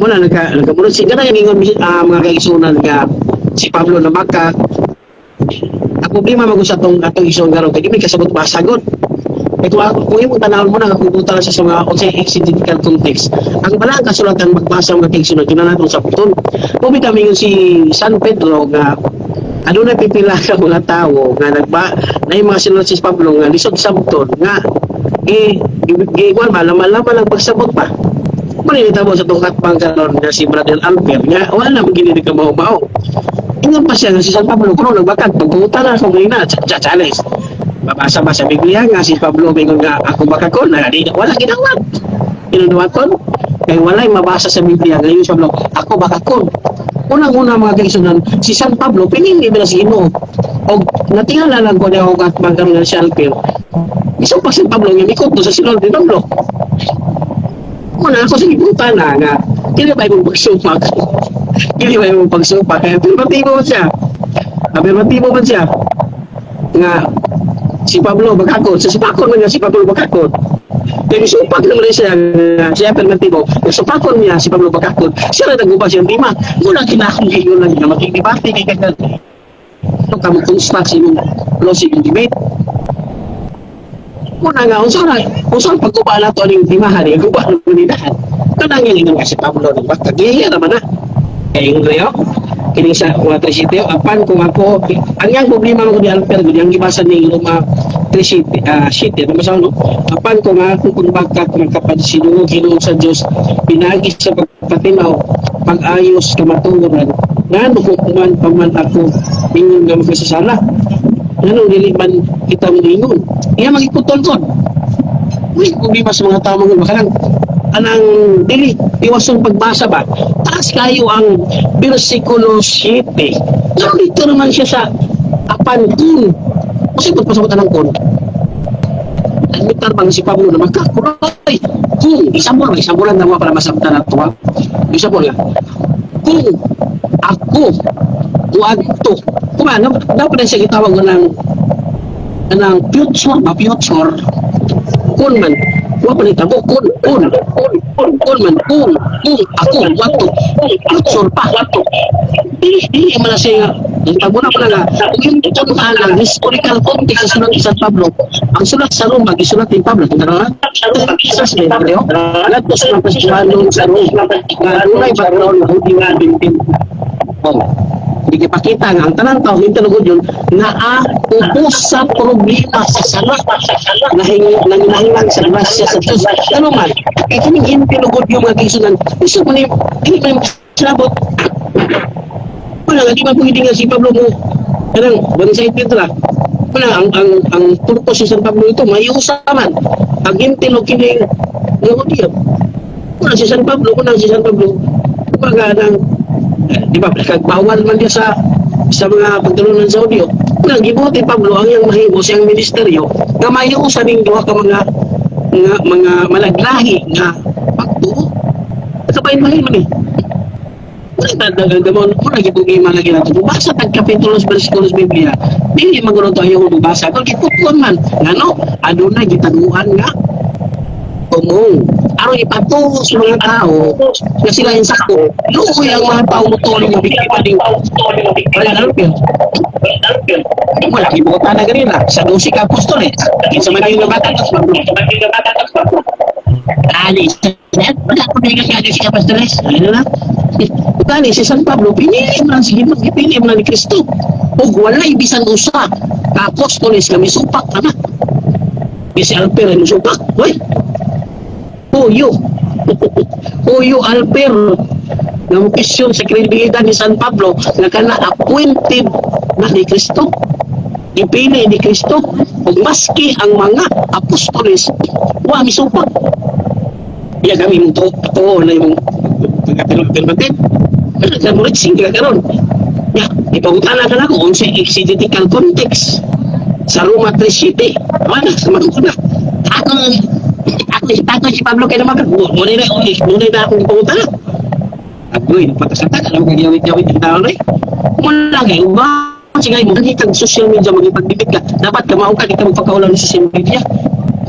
Mula nagkamunod si kana gingon mga kaigsuran nga si Pablo na baka. Ang problema mag-usap atong igsoon garo kay di may kasabot masagot. Ito kung imong tanawon mo na kapugutan sa mga unsay exegetical context. Ang bala kasulatan magbasa ang kaigsunan yun na natin sa putol. Kung kami yung si San Pedro nga ano na pipila ka mga tao nga na yung mga sinulat si Pablo nga lisod sabton nga igual ba laman-laman ang pagsabot pa. Maninita mo sa tungkat pangkaroon nga si Brother Albert nga wala na magiging ka mao-mao. Ingon pa siya nga si San Pablo kung nagbakad pagpunta na akong ganina challenge. Babasa ba sa Biblia nga si Pablo mingon nga ako bakakon na wala ginawag. Inuduwaton kay walay mabasa sa Biblia nga yung Pablo ako bakakon. Unang-una mga kaigsunan si San Pablo pinili na si Ginoo og natingala lang ko niya og at magkaroon si Alper. Isang pa si Pablo nga mikot sa sinol ni Pablo. Muna ako sa ibutan na nga kaya ba yung pagsupak? Kaya ba yung pagsupak? Kaya afirmatibo man siya. Afirmatibo man siya nga si Pablo bagakot sa supakon man nga si Pablo bagakot kaya supak naman siya siya alternatibo supakon niya si Pablo bagakot siya na nagubah siyang lima mula kinakong giyon lang na makikibati kay kagad ito kamo construct yung closing yung debate muna nga unsang pagguba na ito yung timahan yung guba ng punitahan kanang yung nga si Pablo nagpagkagaya naman na kaya yung rayo kini sa mga 3 apan kung ako ang yang problema ko di Alper gud yang gibasa ni Roma 3 sheet ano sa no apan kung ako kung bakat ng kapansinungo Ginoo sa Dios pinagi sa pagpatinaw pag-ayos kamatuoran ngano ko kuman paman ako ingon nga magkasasala ngano dili man kita moingon iya magiputol kon may problema sa mga tao mga bakalang anang dili iwason pagbasa ba taas kayo ang versikulo 7 so dito naman siya sa apan kun kasi pagpasagutan ng kun admitar bang si Pablo na magkakuroy kung isabulan na mo para masabtan na ito isabol nga kung ako uagto kung ano dapat na siya itawag ng future kun man wala pa nitabo kun man kung ako wato future pa hindi man na siya tabo na pala yung tuntaan ng historical context sa sulat ni San Pablo ang sulat sa Roma gisulat ni Pablo tanda na sa Biblia latos ng pasyanon sa Roma nga dunay background ng hudi nga bintin hindi kipakita nga ang tanang tao hindi talugod yun na ubos sa problema sa sala nanginahinglan sa grasya sa Diyos ano man kaya kaming hindi talugod yung mga kaisunan gusto mo na hindi pa yung sinabot wala nga di man pwede nga si Pablo mo kanang bang sa ipit lang Wala, ang purpose sa San Pablo ito, may usaman. Ang intilo kining Yahudiya. Kuna si San Pablo, kumbaga ng, di ba, bawal man dia sa mga pagtulunan sa Hudiyo. Kuna, gibuti Pablo, ang iyang mahimo siyang ministeryo, na may usaning duha ka mga malaglahi nga pagtuo. Kabayin-bahin man eh. Muna gibugi malagi nato. Basa tag kapitulos bersikulos Biblia. Dili magulo tayo basa. Kung giputkon man, ngano, aduna gitaguan nga tumong. Aron ipatuo sa mga tao na sila yung sako. Luoy ang mga tao mo tuloy mo biktima din. Wala alpil. Wala kibutan na ganila. Sa 12 ka apostoles. Sa mga yung nabata. Alis. Wala ko pinagkakagay si apostoles. Ano na? Kani si San Pablo, pinili mo lang ni Kristo. Ug walay bisan usa ka apostoles kami supak na. Si Alper ay supak. Hoy. Huyo Alper na question sa kredibilidad ni San Pablo na kana appointed na ni Kristo. Ipili ni Kristo ug maski ang mga apostoles wa misupak. Iya kami mo to na yung pagkatulog-tulog sa murid singga karon. Ya, ipagutana ka na ko unsay exegetical context sa Roma 3:7. Wala sa mga kuna. Ako si Pablo kay naman muna na akong ipagutana. Agoy, patasata ka lang kagawit-gawit yung tao na eh. Mula kayo ba? Sige mo, hindi kang social media magipagdibit ka. Dapat ka maukad, ikaw magpakaulan ng social media.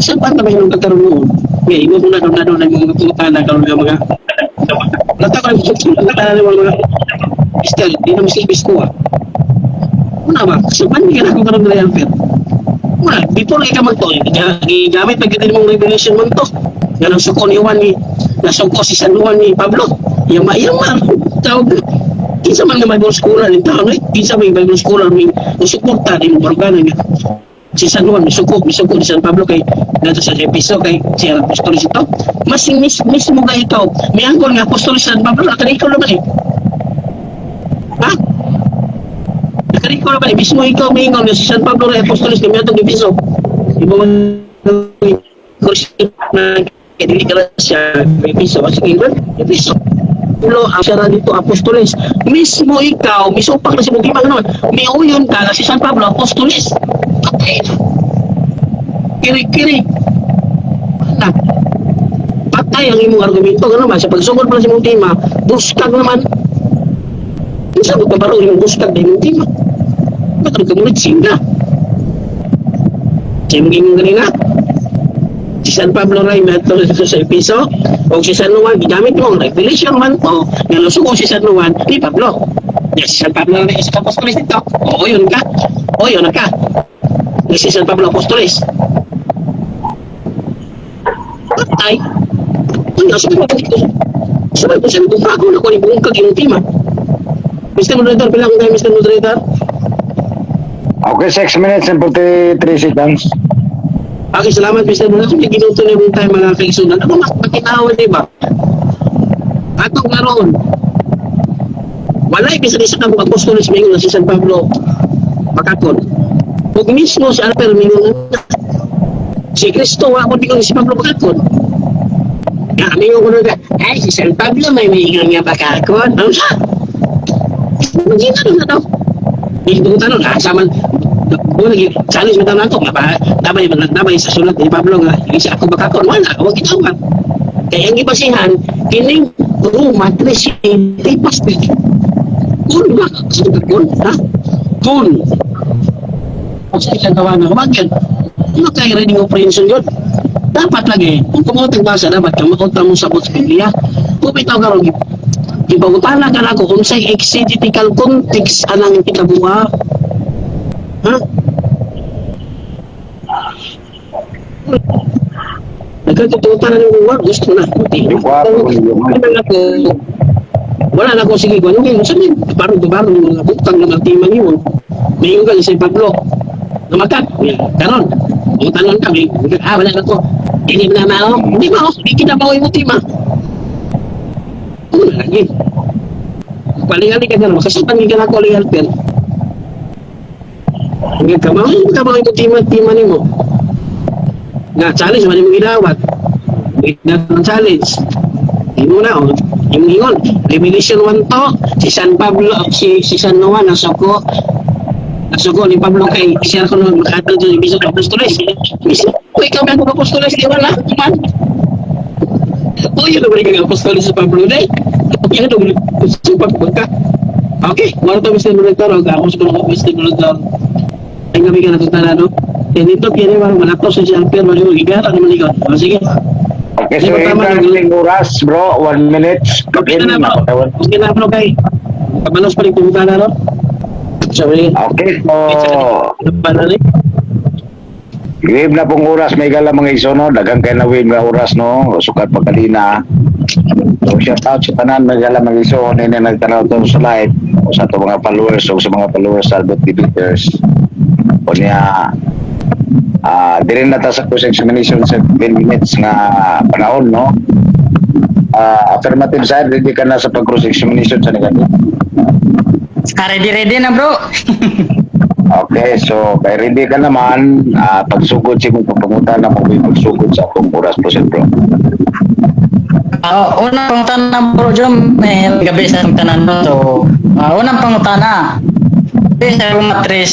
Saan pa naman yung nagkaroon noon? Ngayon, ibo mo na doon ang mga pagkutana karoon ng mga natakal ng mga Istel, di na masilbis ko ah. Muna ba? Saan ka na akong karoon na yan, Fer? Muna, before ka magto, gamit pagkatin mong revelation mo to. Yan ang suko ni Juan ni, nasuko si San Juan ni Pablo. Yaman, tawag na. Kinsa man nga Bible scholar ni tao, kinsa may Bible scholar may suporta din mo organo niya. Si San Juan, misuko ni San Pablo kay nato sa episode kay si Apostolos ito. Mas mismo ka ikaw, may angkol nga Apostolos San Pablo, nakarikol naman eh. Ha? Nakarikol naman eh, mismo ikaw may ingol si San Pablo na Apostolos kay atong episode. Iba man na kaya ka lang siya episode, sige ba? Episode. Pulo ang siya dito apostoles. Mismo ikaw, misupak na si Bukima naman. May uyon ka na si San Pablo apostoles. Patay na. Kiri-kiri. Na. Patay ang imong argumento. Gano'n ba? Sa pagsugod pa si Bukima, buskag naman. Isa mo kabaro yung buskag na yung Bukima. Ba't ang kamulit singa? Siya mong ginong ganina. Si San Pablo na yung sa episo o si San Juan, ginamit mo ang revelation man o nalusuko si San Juan ni Pablo. Si San Pablo na yung isa apostoles dito. O yun ka. O yun ka. Si San Pablo apostoles. Patay. Ano, sabi ko siya nagbago na ko ni buong kag-inutima. Mr. Moderator, pila akong tayo Mr. Moderator? Okay, 6 minutes and 43 seconds. Okay, salamat Mr. Moderator. Hindi ginuto na yung tayo mga kaigsunan. Ano makinawa, di ba? Atong naroon. Walay bisa isa kang apostoles mingon si San Pablo makakon. Ug mismo si Alper mingon si Kristo wa ko mingon si Pablo makakon. Ya, mingon ko na ay si San Pablo may mingon nga makakon. Ano sa? Magina na daw. Ito tanong sama kung lagi challenge mo nato dabay sa sulat ni Pablo nga isa ako makakon wala wag gitawa kaya ang ibasihan kining Roma 3:7 pastor kun ba kun ha kun sa isang gawa na kumagyan ano kay reading comprehension yun dapat lagi kung kumutang basa dapat kang makunta mo sa Biblia kung bitaw karon ipagutana ka na ko kung sa exegetical context anang ikabuha. Ha? Nagkatututan na ng uwag, gusto na. Wala na ko, sige, kung ano kayo, sabi, parang mga butang na magtimang yun. May yung ka, si Pablo, namakat, karon, kung tanong kami, wala na ko, hindi na mao, hindi mao, hindi kinabaw yung tima. Ano lagi? Palingali ka gano'n, makasupan ka na ko legal pen. Nga kamang ito tima nimo. Nga challenge man mo gidawat. Ang challenge. Imo na oh. Yung ingon, Revelation 1 to, si San Pablo, si San Noah nasuko ni Pablo kay siya ko nung makatag sa Bisok Apostoles. Bisok, ikaw ang Apostoles, di wala, man. Yun naman yung Apostoles sa Pablo na Yan naman yung pagpagka. Okay, wala to Mr. Director, ako sa mga Mr. Director. Ay kami ka natutunan, no? Yan ito, kaya naman, malapos sa siya, pero maliwag, igara naman ikaw. Sige. Okay, so yung oras, bro, 1 minute. Okay na bro. Okay na bro kay. Kabalos pa rin pumunta na no? Sorry. Okay, so Banali. wave na pong oras, may gala mga iso, no? Dagang kayo na wave na oras, no? Sukat pagkalina. So, shout out sa tanan, may gala mga iso, nina nagtanaw to sa live, o sa ito mga followers, o sa mga followers sa Albert Debaters. O niya, di rin nata sa cross examination sa 10 minutes na panahon, no? Affirmative side, ready ka na sa pag-cross examination sa negative. Ready na bro. Okay, so kay ready ka naman, pagsugod si mong papungutan na pagsugod sa akong oras po bro. Unang pangutana bro Jom, may gabi sa tanan no. So, unang pangutana. Sa matris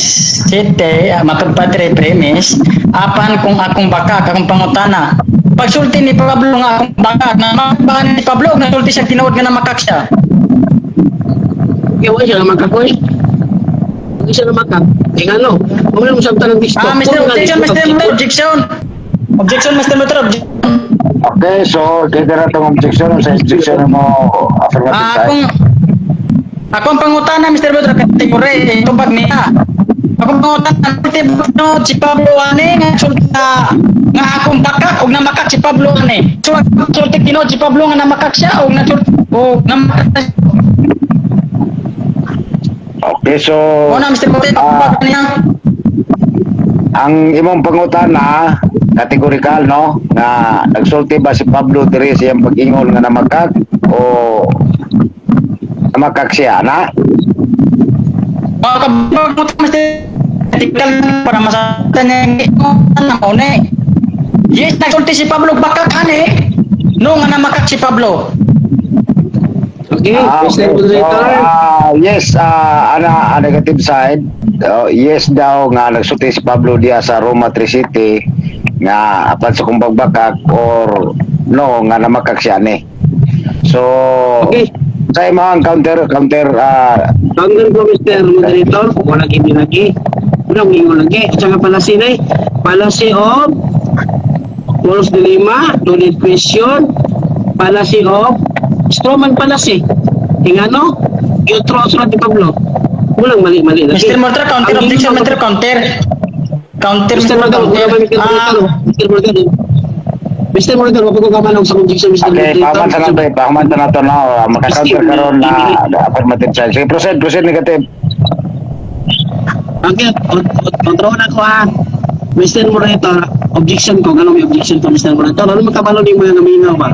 city, matagpatri premise, apan kung akong baka, akong pangutana. Pagsulti ni Pablo nga akong baka, na makabahan ni Pablo, nagsulti siya, tinuod nga na makak siya. Iwan siya na makakoy. Hindi siya na makak. Eh ano, huwag mo sabta ng disto. Mr. Objection. Objection, Mr. Motor, objection. Okay, so kita na itong objection sa objection mo affirmative side. Akong pangutana, Mr. Motor, kategori, tubag niya. Akong pangutana, si Pablo ane, nga akong bakak, o na makak si Pablo ane. So, sulti tinood si Pablo nga na makak siya, o na makak. Okay, so Una, Mr. Motor, tubag niya. ang imong pangutana kategorikal, no, nga nagsulti ba si Pablo diri siyang pag-ingol nga namakak o namakak siya na? Pagkabag mo ito, Mr. Tikal para masaktan niya yung una eh. Yes, nagsulti si Pablo bakak ane. No, nga namakak si Pablo. Okay, Okay, Mr. Moderator. yes, negative side. Yes daw nga nagsulti si Pablo diya sa Roma 3 City nga apan sa kumbagbakak or no nga namakak siya ni. So, Okay. sa imong counter Tanggal po, Mr. Moderator. Wala hindi lagi. Wala ingon lagi. At saka policy of false dilemma, valid question, policy of Stroman policy. Ingano? Yutro surat ni Pablo. Walang mali-mali lagi. Mr. Motor, counter Ang objection, ginagawa- Mr. Counter. Counter, Mr. Mr. Moderator, wala ba Mr. Moderator? Mr. Moderator. Mr. Moderator, mapagkakamalog sa objection, Mr. okay, Moderator. pahaman sa nato no, maka-counter karon na affirmative side. Sige, proceed negative. Okay, kontrol na ko ha. Mr. Moderator, objection ko. Ganun may objection ko, Mr. Moderator. Ano makabalo din mo yung naminaw ba?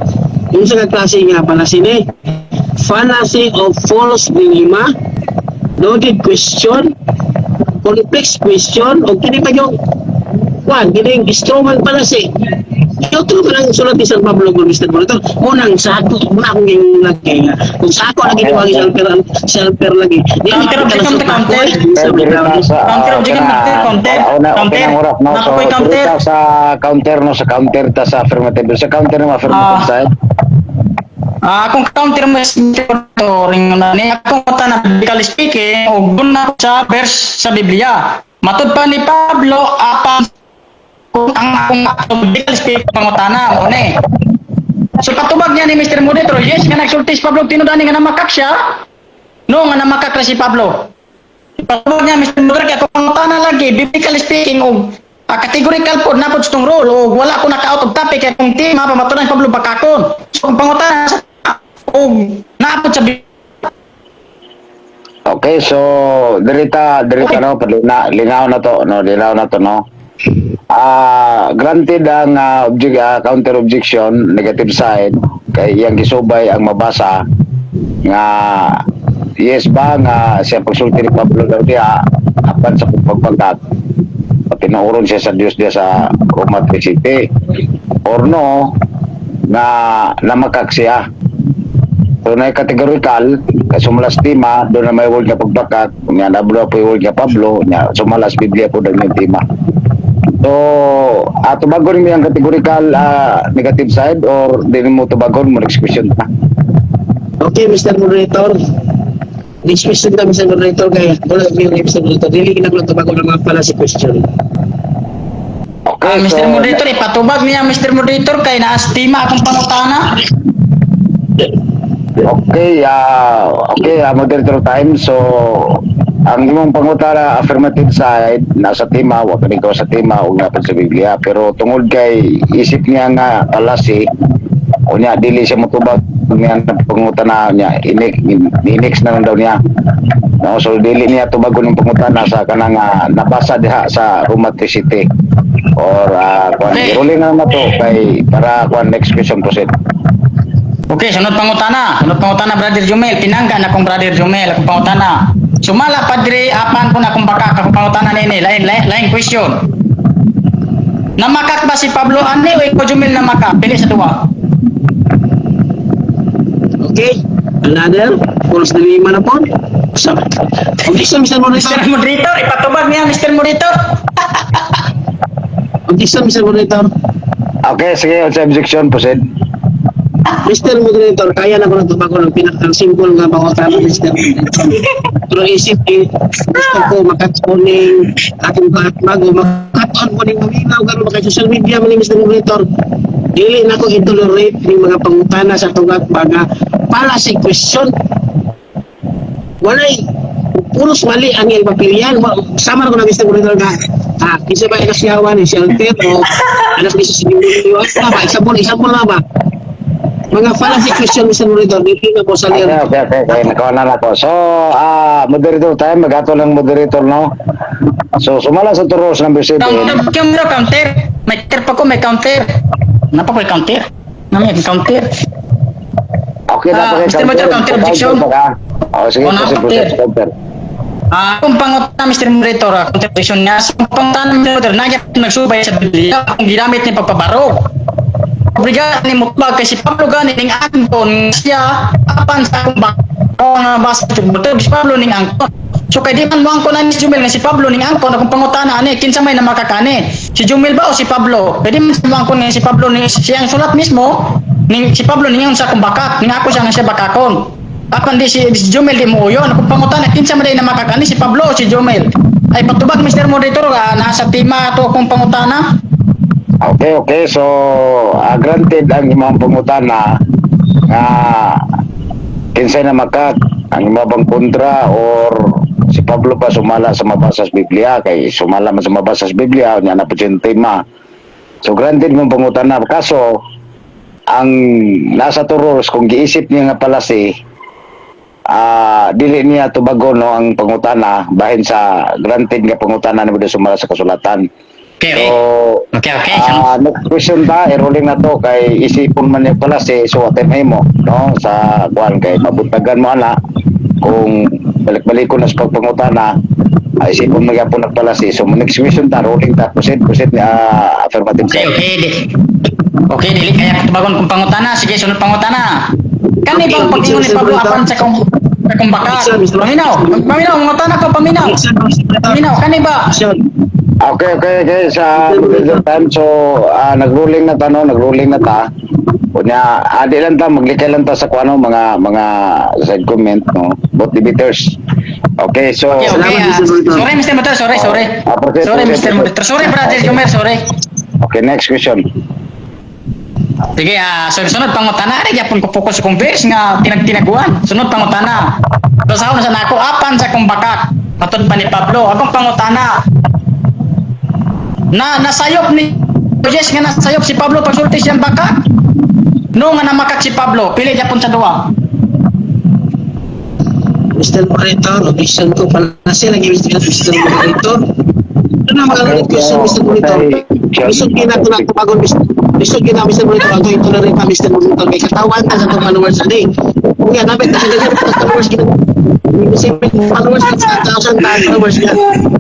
Yung sa klase nga pala sini, fallacy of false dilemma, loaded question, complex question, o kini pa yung gining Stroman fallacy. Ito ko lang sulat ni San Pablo kung Mr. Moderator. Unang sako, una akong yung lagi. Kung sako lagi di wagi selfer lagi. Di Counter objection, counter. Counter objection, counter. Okay nang urap no. So, Nakoy counter. dito sa counter no, sa counter ta sa affirmative. Sa counter no affirmative side. Akong counter mo ring na ni akong kota na biblically speaking o doon na sa verse sa Biblia. Matud pa ni Pablo apan kung ang akong biblically speaking pangutana mo ni. So patubag niya ni Mr. Moderator, yes nga nagsulti si Pablo tinudani nga namakak siya. No nga namakak ra si Pablo. Patubag niya Mr. Moderator kay akong pangutana lagi biblically speaking og categorical po na po itong role o wala ko naka-out of topic kaya kung team mapamatunan ni Pablo Bakakon. So kung pangutana o naapot sa Okay, so dirita no, linaw na to no. Granted ang counter objection negative side kay iyang gisubay ang mabasa nga yes ba nga siya pagsulti ni Pablo daw diha apan sa pagpagkat pinauron siya sa Dios diya sa Roma City or no na namakak siya. So na kategorikal sumulas tima doon na may word nga pagbakat nya nablo po word nga Pablo nya sumalas Biblia po daw yung tima. So ato bago rin yung kategorikal negative side or din mo to bago mo next question na. Okay, Mr. Moderator. Next question na, Mr. Moderator, kaya wala yung Mr. Moderator. Dili kinagulong bago na mga pala si question. Okay, Mr. Moderator, ipatubag niya Mr. Moderator kay naastima akong pangutana. Okay, moderator time. So, ang imong pangutana affirmative side nasa tima, wa kani ko sa tima ug napad sa Biblia, pero tungod kay isip niya nga kalasi unya dili siya motubag niya pangutana niya inex na lang daw niya. No, so dili niya tubagon ng pangutana sa kanang nabasa diha sa Roma City or kuan rolling na to kay para kuan next question proceed. Okay, sunod pangutana. Sunod pangutana, Brother Jumel. Pinangga na akong Brother Jumel. Akong pangutana. Sumala, Padre, apan ko na akong bakak. Akong pangutana nini. Lain question. Namakak ba si Pablo Ani o ikaw Jumel namakak? Pili sa duwa. Okay. Another. Pulos na lima na po. So, objection, Mr. Moderator. Mr. Moderator, ipatubag niya, Mr. Moderator. Objection, Mr. Moderator. Okay, sige, sa objection proceed. Mr. Moderator, kaya na ko nagtubago ng pinaka-simple nga pangutana, Mr. Moderator. Pero isip gusto ko makatuning aking bago, makatuon ko ng maminaw, gano'n maka-social media mo ni Mr. Moderator. Dili na ko itolerate ng mga pangutana sa tugat mga policy question. Walay, puros mali ang iyang papilyan. Sama na ko na Mr. Moderator nga, isa ba anak siyawan ni shelter o anak ni sa sinimulyo? Isabol na ba? Mga fallacy question, Mr. Moderator, hindi na po sa Okay, liyan. okay. Nakawa na ako. So, moderator time, magato lang moderator, no? So, sumala sa turos number 7. Counter. May counter pa ko, may counter. Napa ko may counter? May counter. Okay na pa Mr. Moderator, counter objection. Sige, proceed. Kung pangutana, Mr. Moderator, counter objection niya. Kung pangutana, Mr. Moderator, nagsubay sa Biblia kung ginamit niya pagpabaro. Obrigado ni mutbag kasi Pablo gani ning angkon siya apan sa kumbak nga basa si Pablo ning angkon. So kay di man mo angkon ani si Jumel nga si Pablo ning angkon akong pangutana ani kinsa may namakakani si Jumel ba o si Pablo? Kay di man mo angkon nga si Pablo ning siyang sulat mismo ning si Pablo ning sa kumbakak ning ako siya nga siya bakakon. Apan di si Jumel di mo uyon akong pangutana kinsa may namakakani si Pablo o si Jumel? Ay patubag Mr. Moderator nasa tima to akong pangutana. Okay. So, granted ang imong pangutana nga kinsay na makat ang imong kontra or si Pablo pa sumala sa mabasa sa Biblia kay sumala man sa mabasa sa Biblia nya na po yung tema. So, granted mong pangutana kaso ang nasa turos kung giisip niya nga pala si dili niya tubago no ang pangutana bahin sa granted nga pangutana na sumala sa kasulatan. Okay. Okay. Next question ba, rolling na to kay isipon man niya pala si suwatin mo, no? Sa kuan kay mabuntagan mo ana kung balik-balik ko na sa pagpangutana ay isipon mo gyapon nagpala si. So next question ta, rolling ta, proceed affirmative. Okay, dili kaya tubagon kung pangutana. Sige, sunod pangutana. Kani bang pag-ingon ni Pablo apan sa kung baka? Paminaw, mangutana ko paminaw. Paminaw, kani ba? Okay. Sa middle time, so nag-ruling na ta. Kunya, adi lang ta, maglikay lang ta sa kuano mga side comment, no? Both debaters. Okay, so... Okay. Sorry, Mr. Motor, sorry. Sorry, Mr. Motor. Sorry, Brother Jumer, sorry. Okay, next question. Sige, sunod pangutana. Ari, yapon ko focus sa converse nga tinagtinaguan. Sunod pangutana. Basaw na sa nako, apan sa kumbakak. Matod pa ni Pablo. Akong pangutana. Nasayop ni Yes nga nasayop si Pablo pagsulti siyang baka no nga namakak si Pablo pili japon sa duwa. Mr. Moderator, objection ko pala siya lagi Mr. Moderator. Ano na magalit question Mr. Moderator? Isog kina ko na kumagon Mr. Moderator. Ako ito na rin pa Mr. Moderator kay katawan na sa itong followers sa day. Nga, dapat na ganyan, followers kita. Simple followers ka sa 1,000 followers ka.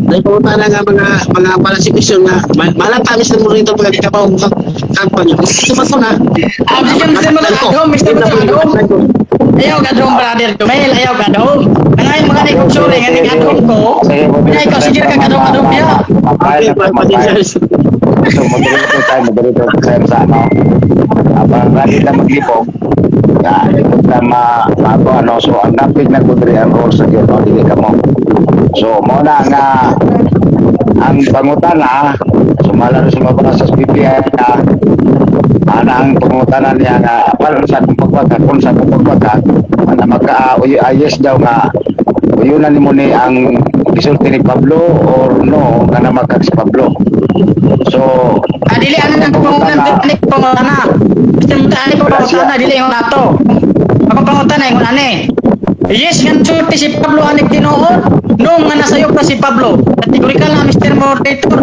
Dahil pumunta na nga mga palasikisyon nga, malang pa, Mr. Morito, pag ikaw kampanya. Gusto ba ito na? Mr. Morito, Mr. Morito. Ayaw ka doon, brother Jumel. Ayaw ka doon. Ngayon mga nagkunsuri, nga nag-adron ko. Kaya ikaw, sige ka kadong-kadong niya. Okay, pasensya. So, moderator tayo sa ano. Abang ready na maglipog. Lipog na mato ano. So, ang napig na kundri ang rules na yun. Hindi ka mo. So, muna nga ang pangutana, sumala na sumabala sa PPI na ang pangutana niya nga para sa pagpagpagkat kung sa pagpagpagkat na magka-ayes daw nga uyunan ni mo ni ang isulti ni Pablo or no nga na magkag si Pablo. So Dili ano nang pangutan teknik pangutana. Gusto mo tayo pangutana dili yung nato. Ako pangutana yung ani. Yes, nga sulti si Pablo anik tinuod. No nga nasayo pa si Pablo. Kategorikal na Mr. Moderator.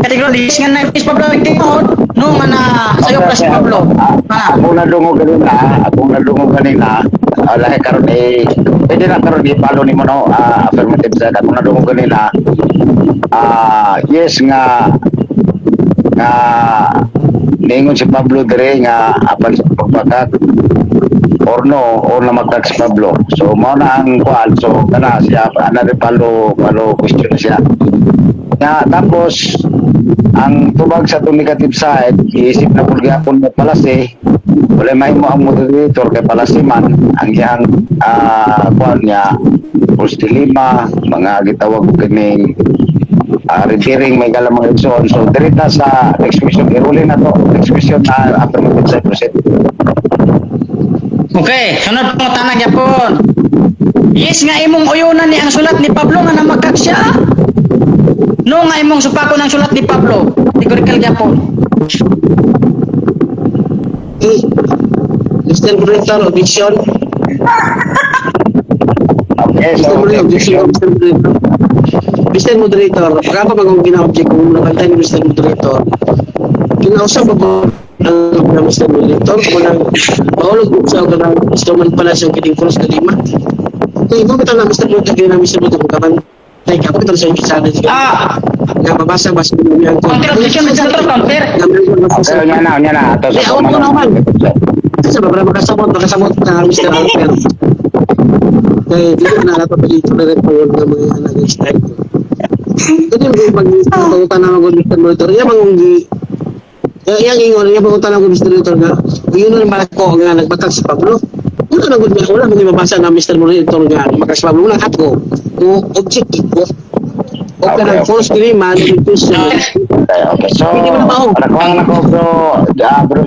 Kategorikal yes nga na si Pablo anik tinuod. No nga nasayo pa si Pablo. Ako nadungog kanina. Lahi karon pwede na karon i-follow nimo no affirmative side. Ako nadungog kanina. Yes nga ningon si Pablo dire nga apan sa pagpagkat or no or na magkag si Pablo. So mao na ang kuan. So kana siya ana follow question na siya. Tapos ang tubag sa itong negative side, iisip na kung gapon mo palasi, wala may mo ang moderator kay palasi man, ang iyang kuan niya, Pusti Lima, mga gitawag ko kining referring may galamang reason. So, dirita sa next question, iruli na to, next question na affirmative side proceed. Okay, sunod po tanag yapon. Yes nga imong uyunan ni ang sulat ni Pablo nga namagkag siya. No nga imong supako ng sulat ni Pablo. Kategorikal yapon. Mr. Moderator, objection. Okay, so Mr. Moderator, baka pa bang gina-object kung nakantay ni Mr. Moderator? Kinausap ako ng Mr. Moderator kung nang maulog ko sa kanang instrument pala sa kiting cross na lima. Kung ikaw kita na Mr. Moderator na Mr. Moderator kung kapantay ka, pakita sa inyo sa akin. Nga mabasa-basa mo yung Counter objection, Mr. Counter. okay, nya na. Ito sa ako naman. Kasi ba makasamot na Mr. Alper. Kaya dito na nato dito na rin po yung mga nag-strike ko. Ito yung pag-pautan na ako Mr. Monitor. Yan yung ingon, yung pag-pautan na ako Mr. Monitor nga, yun na naman ako nga nagbatag si Pablo. Wala na gud wala man mabasa na Mr. Monitor nga magkas Pablo lang hatko. O objective ko. O kanang false claim man question. Okay, so nakuha na ko bro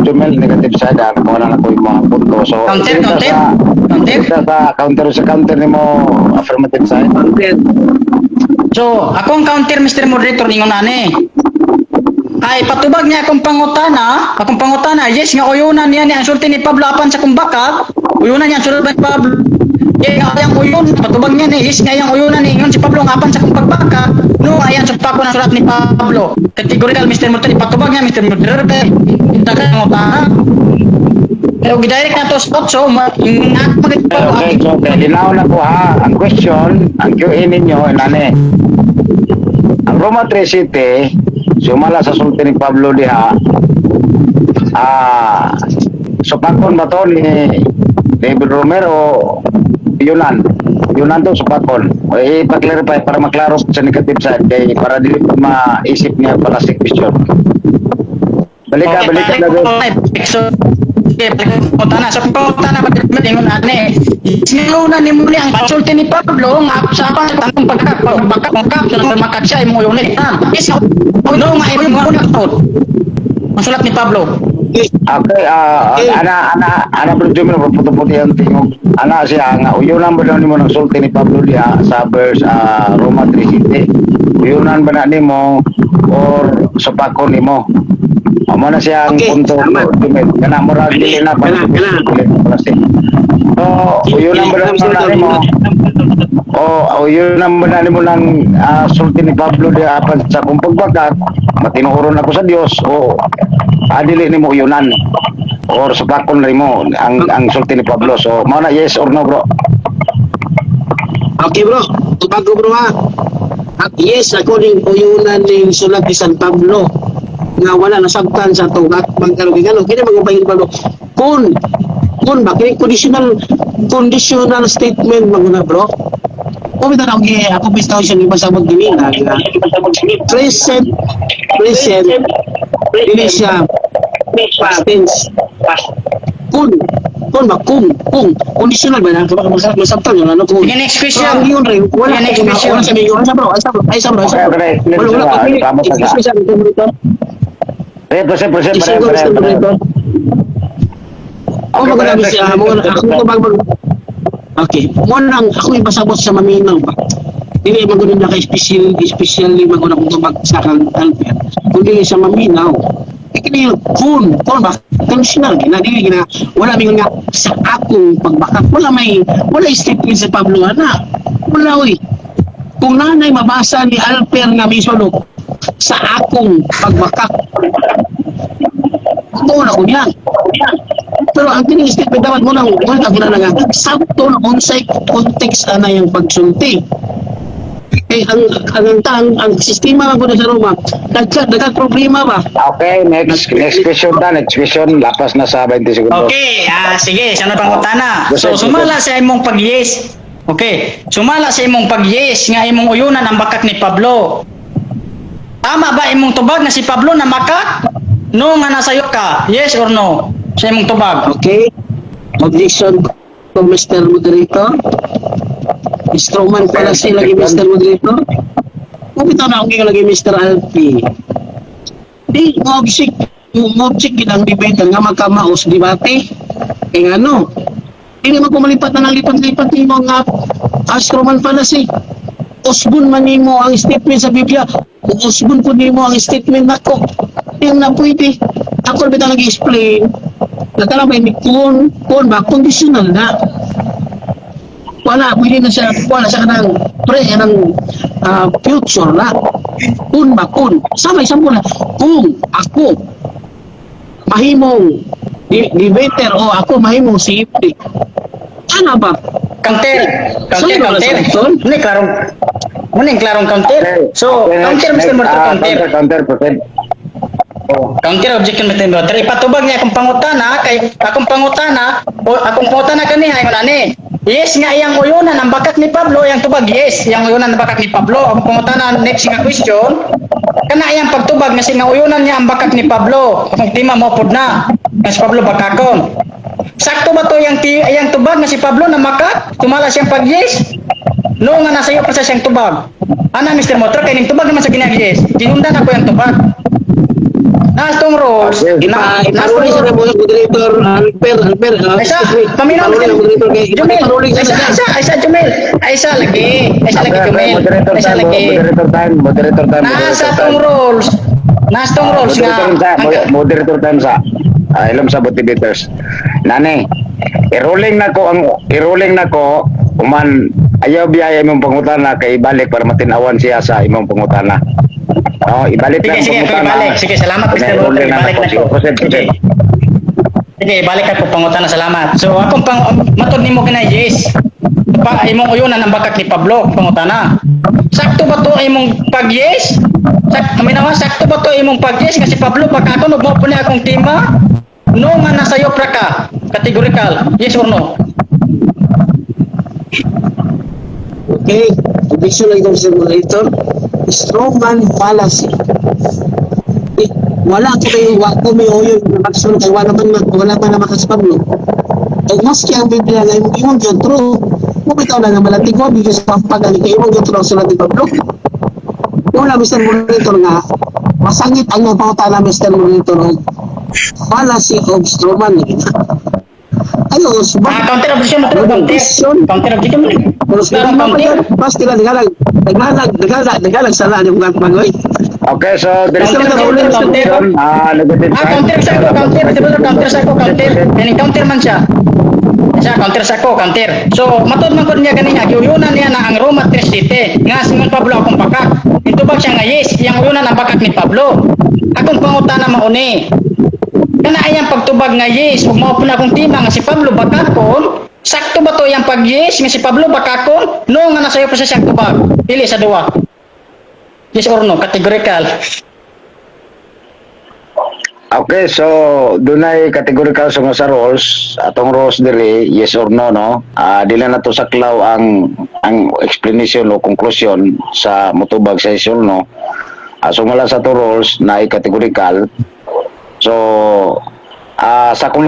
Jumel, negative side, nakuha na ko yung mga punto. So Counter. sa counter ni mo affirmative side. So, akong counter Mr. Moderator ningon ani. Ay patubag niya akong pangutana, yes nga uyunan niya ni ang sulti ni Pablo apan sa kumbakag, uyunan niya ang sulti ni Pablo. Nga yang uyon, patubag niya ni yes nga yang uyunan ni ingon si Pablo nga apan sa kumbakag, no ayan supako ng sulat ni Pablo. Kategorikal Mr. Moderator, patubag niya Mr. Moderator kay dagan pangutana. Pero gidirect na to spot so Okay, so linaw na ko ha. Ang question, ang QA ninyo, nani. Ang Roma 3 City, sumala sa sulti ni Pablo diha, supakon ba to ni David Romero, Yunan to supakon. I-clarify para maklaro sa negative side, kay para dili pa maisip niya para sa question. Balik ka na So, pagpunta na ingon ani. Sinuna ni muli ang sulti ni Pablo nga sa pa tanong pagkakap sa makak siya imo yung nilitan. Yes, no nga imo yung utot. Masulat ni Pablo. Okay, ana bro Jumel, puto-puti ang tingog. Ana siya nga uyunan ba daw nimo ng sulti ni Pablo diha sa verse Roma 3 City. Uyunan ba na nimo or supako nimo? Amo na siya ang punto Jumel. Kana murag dili na pa. So, uyunan ba na nimo? Uyunan ba na nimo ng sulti ni Pablo diha apan sa kumpagbagat, matinuoron ako sa Dios. Adili ni mo uyunan. or supakon rin mo ang sulti ni Pablo. So, mao na yes or no, bro? Okay bro, tupag ko bro ha. Yes, according to yunan ng sulat ni San Pablo nga wala nasabtan sa tugat magkalugigano kini magupay Pablo kun ba kini conditional statement maguna bro o bitaw ako bistaw siya ni pasabot dili na present dili siya past tense kun ba kung conditional ba na masabtan yun ano kung Sige, next question. ang yun rin wala Sige, next question. wala sa mga ay sa bro Okay, Present. Ako maganda siya, ako magbagbag. Okay, mo nang ako ipasabot sa maminaw ba. Dili magunin na kay especially magunin kung tubag sa kang alper. Kung dili sa maminaw. Kini kun ba conditional na dili gina wala mi nga sa akong pagbakak wala statement sa Pablo ana. Wala oy. Kung nanay mabasa ni Alper nga mismo no, sa akong pagbakak. Ito na ko niyan. Pero ang tining statement dapat mo lang wala ka na nga sakto na unsay context ana yung pagsulti. Eh ang sistema nga sa Roma dagdag problema ba? Okay, next question na. Next question, lapas na sa 20 segundos. Okay, sige, sana pangutana. So sumala sa imong pag-yes. Okay, sumala sa imong pag-yes nga imong uyunan ang bakak ni Pablo. Tama ba imong tubag na si Pablo na makak? No nga nasayo ka. Yes or no? Sa imong tubag. Okay. Objection to Mr. Moderator. Instrument pala siya lagi Mr. Moderator. Kung bitaw na akong lagi Mr. Alpi. Di mo object ginang debate nga magkamaos debate. Ano? Hindi naman kumalipat na lipat-lipat ni mga astroman pala si Osbun man nimo ang statement sa Biblia. Kung Osbun po nimo ang statement nako. Yung na pwede. Ako rin bitaw nag-explain. Natalang ba yung kun ba? Conditional na. Pwede na siya kanang future na. Kun ba? Sama-isang na. Kung ako mahimong debater o ako mahimong safety. Ano ba? Counter. Muna klarong counter. So, counter Mr. Mortal, counter. Present. Counter objection Mr. Mortal. Ipatubag niya akong pangutana kaniha ingon ani. Yes nga iyang uyunan ang bakak ni Pablo, iyang tubag yes, iyang uyunan ang bakak ni Pablo. Ang pangutana next nga question, kana iyang pagtubag nga nga uyunan niya ang bakak ni Pablo. Akong tima mo pod na. Nga si Pablo bakakon. Sakto ba to iyang tubag nga si Pablo na makak? Tumala siyang pag yes? No nga nasa iyo pa sa siyang tubag. Ana Mr. Motor kay ning tubag naman sa ginag yes. Tinundan ako yung tubag. Nastong rules. Iparuli sa moderator Alper. Paminaw Jumel. Isa Jumel. Isa lagi Jumel. Moderator time. Nastong rules nga. Moderator time sa ilom sa motivators. Nani, i-rolling na ko uman ayaw biyaya imong pangutana kay ibalik para matinawan siya sa imong pangutana. Ibalik lang pangutana. Sige, salamat Mr. Motor. Ibalik na ko. Sige, balik ako pangutana, salamat. So akong matod nimo kinay yes. Imong uyunan ang bakak ni Pablo pangutana. Sakto ba to imong pag-yes? Sakto ba to imong pag-yes nga si Pablo bakakon ug mo po ni akong tima? No nga nasayo pra ka. Categorical. Yes or no? Okay. Objection lang sa moderator. Strongman fallacy. Wala ko kayo wako may oyo magsulod kay wala man na makas Pablo. Og maski ang Biblia nga imong gyud true. Mo bitaw na nga malatigo because pampagali kay imong gyud true sulat ni Pablo. Wala Mr. Moderator nga masangit ang pangutana Mr. Moderator fallacy of Strongman. Ayo, counter objection mo counter objection mo. Pas tila nagalag sala yung bagoy. Okay, so there's counter sa ko counter. Kani counter man siya. Counter sa ko counter. So matod man ko niya kanina giuyunan niya na ang Roma 3:7 nga Simon Pablo akong bakak. Itubag siya nga yes, iyang uyunan ang bakak ni Pablo. Akong pangutana mauni. Kana ayang pagtubag nga yes, ug mao na akong tima nga si Pablo Bacacon. Sakto ba to yang pag yes nga si Pablo Bacacon? No nga nasayo pa siya siyang tubag. Pili sa duwa. Yes or no, categorical. Okay, so dunay categorical sa roles, atong roles diri yes or no no. Dili na to saklaw ang explanation o conclusion sa motubag sa yes or no. So mula sa to roles na categorical. So sa kung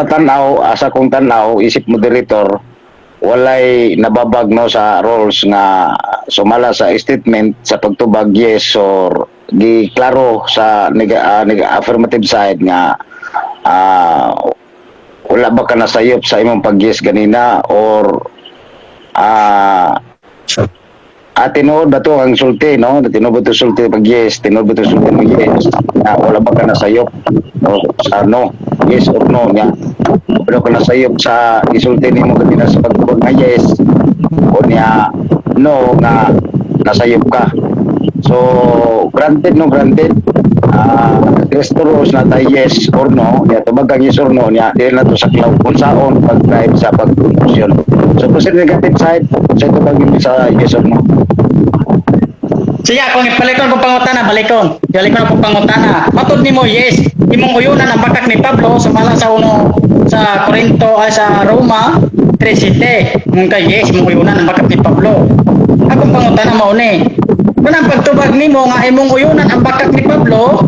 tanaw isip moderator walay nababag no sa roles nga sumala sa statement sa pagtubag yes or di klaro sa affirmative side nga wala ba ka nasayop sa imong pag-yes ganina or tinuod ba to ang sulti no tinuod ba to sulti pag-yes tinuod ba to sulti mag-yes wala ba ka nasayop no sa no yes or no nya wala ka nasayop sa isulti nimo ganina sa pagtubag nga yes o niya no nga nasayop ka. So, granted. Restoros na tayo yes or no. Niya, tumagang yes or no. Niya, dahil na to sa cloud. Kung saan pag-drive sa pag-conclusion. So, kung sa negative side, sa tumagin sa yes or no. Sige, kung ipalikon ko pangutana, balikon. Balikon ko pangutana. Matod nimo yes. Imong uyunan ang bakak ni Pablo sumala sa uno sa Corinto ay sa Roma 3:7. Mong kay yes, imong uyunan ang bakak ni Pablo. Akong pangutana mao ni. Kung ang pagtubag nimo nga imong uyunan ang bakak ni Pablo,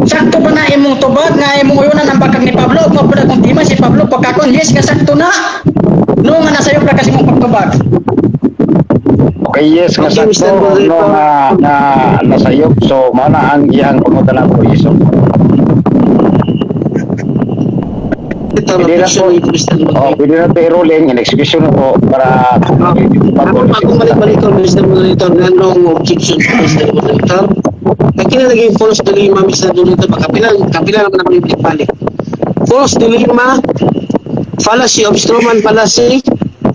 sakto ba na imong tubag nga imong uyunan ang bakak ni Pablo? Mo pud akong tima si Pablo pagkakon yes nga sakto na. No nga nasayo ka kasi mong pagtubag. Okay, yes, nga Okay, Mr. sakto Moderator. no na nasayop. So, mao na ang iyang pangutana ko yes or no. Ito, Pwede na po. objection ni Mr. Moderator. Pwede na po i-rolling in execution na po para Ako balik ko Mr. Moderator nganong objection sa Mr. Moderator. Kaya kinalagay false dilemma Mr. Moderator kapila naman ako yung balik. False dilemma, fallacy of strawman fallacy,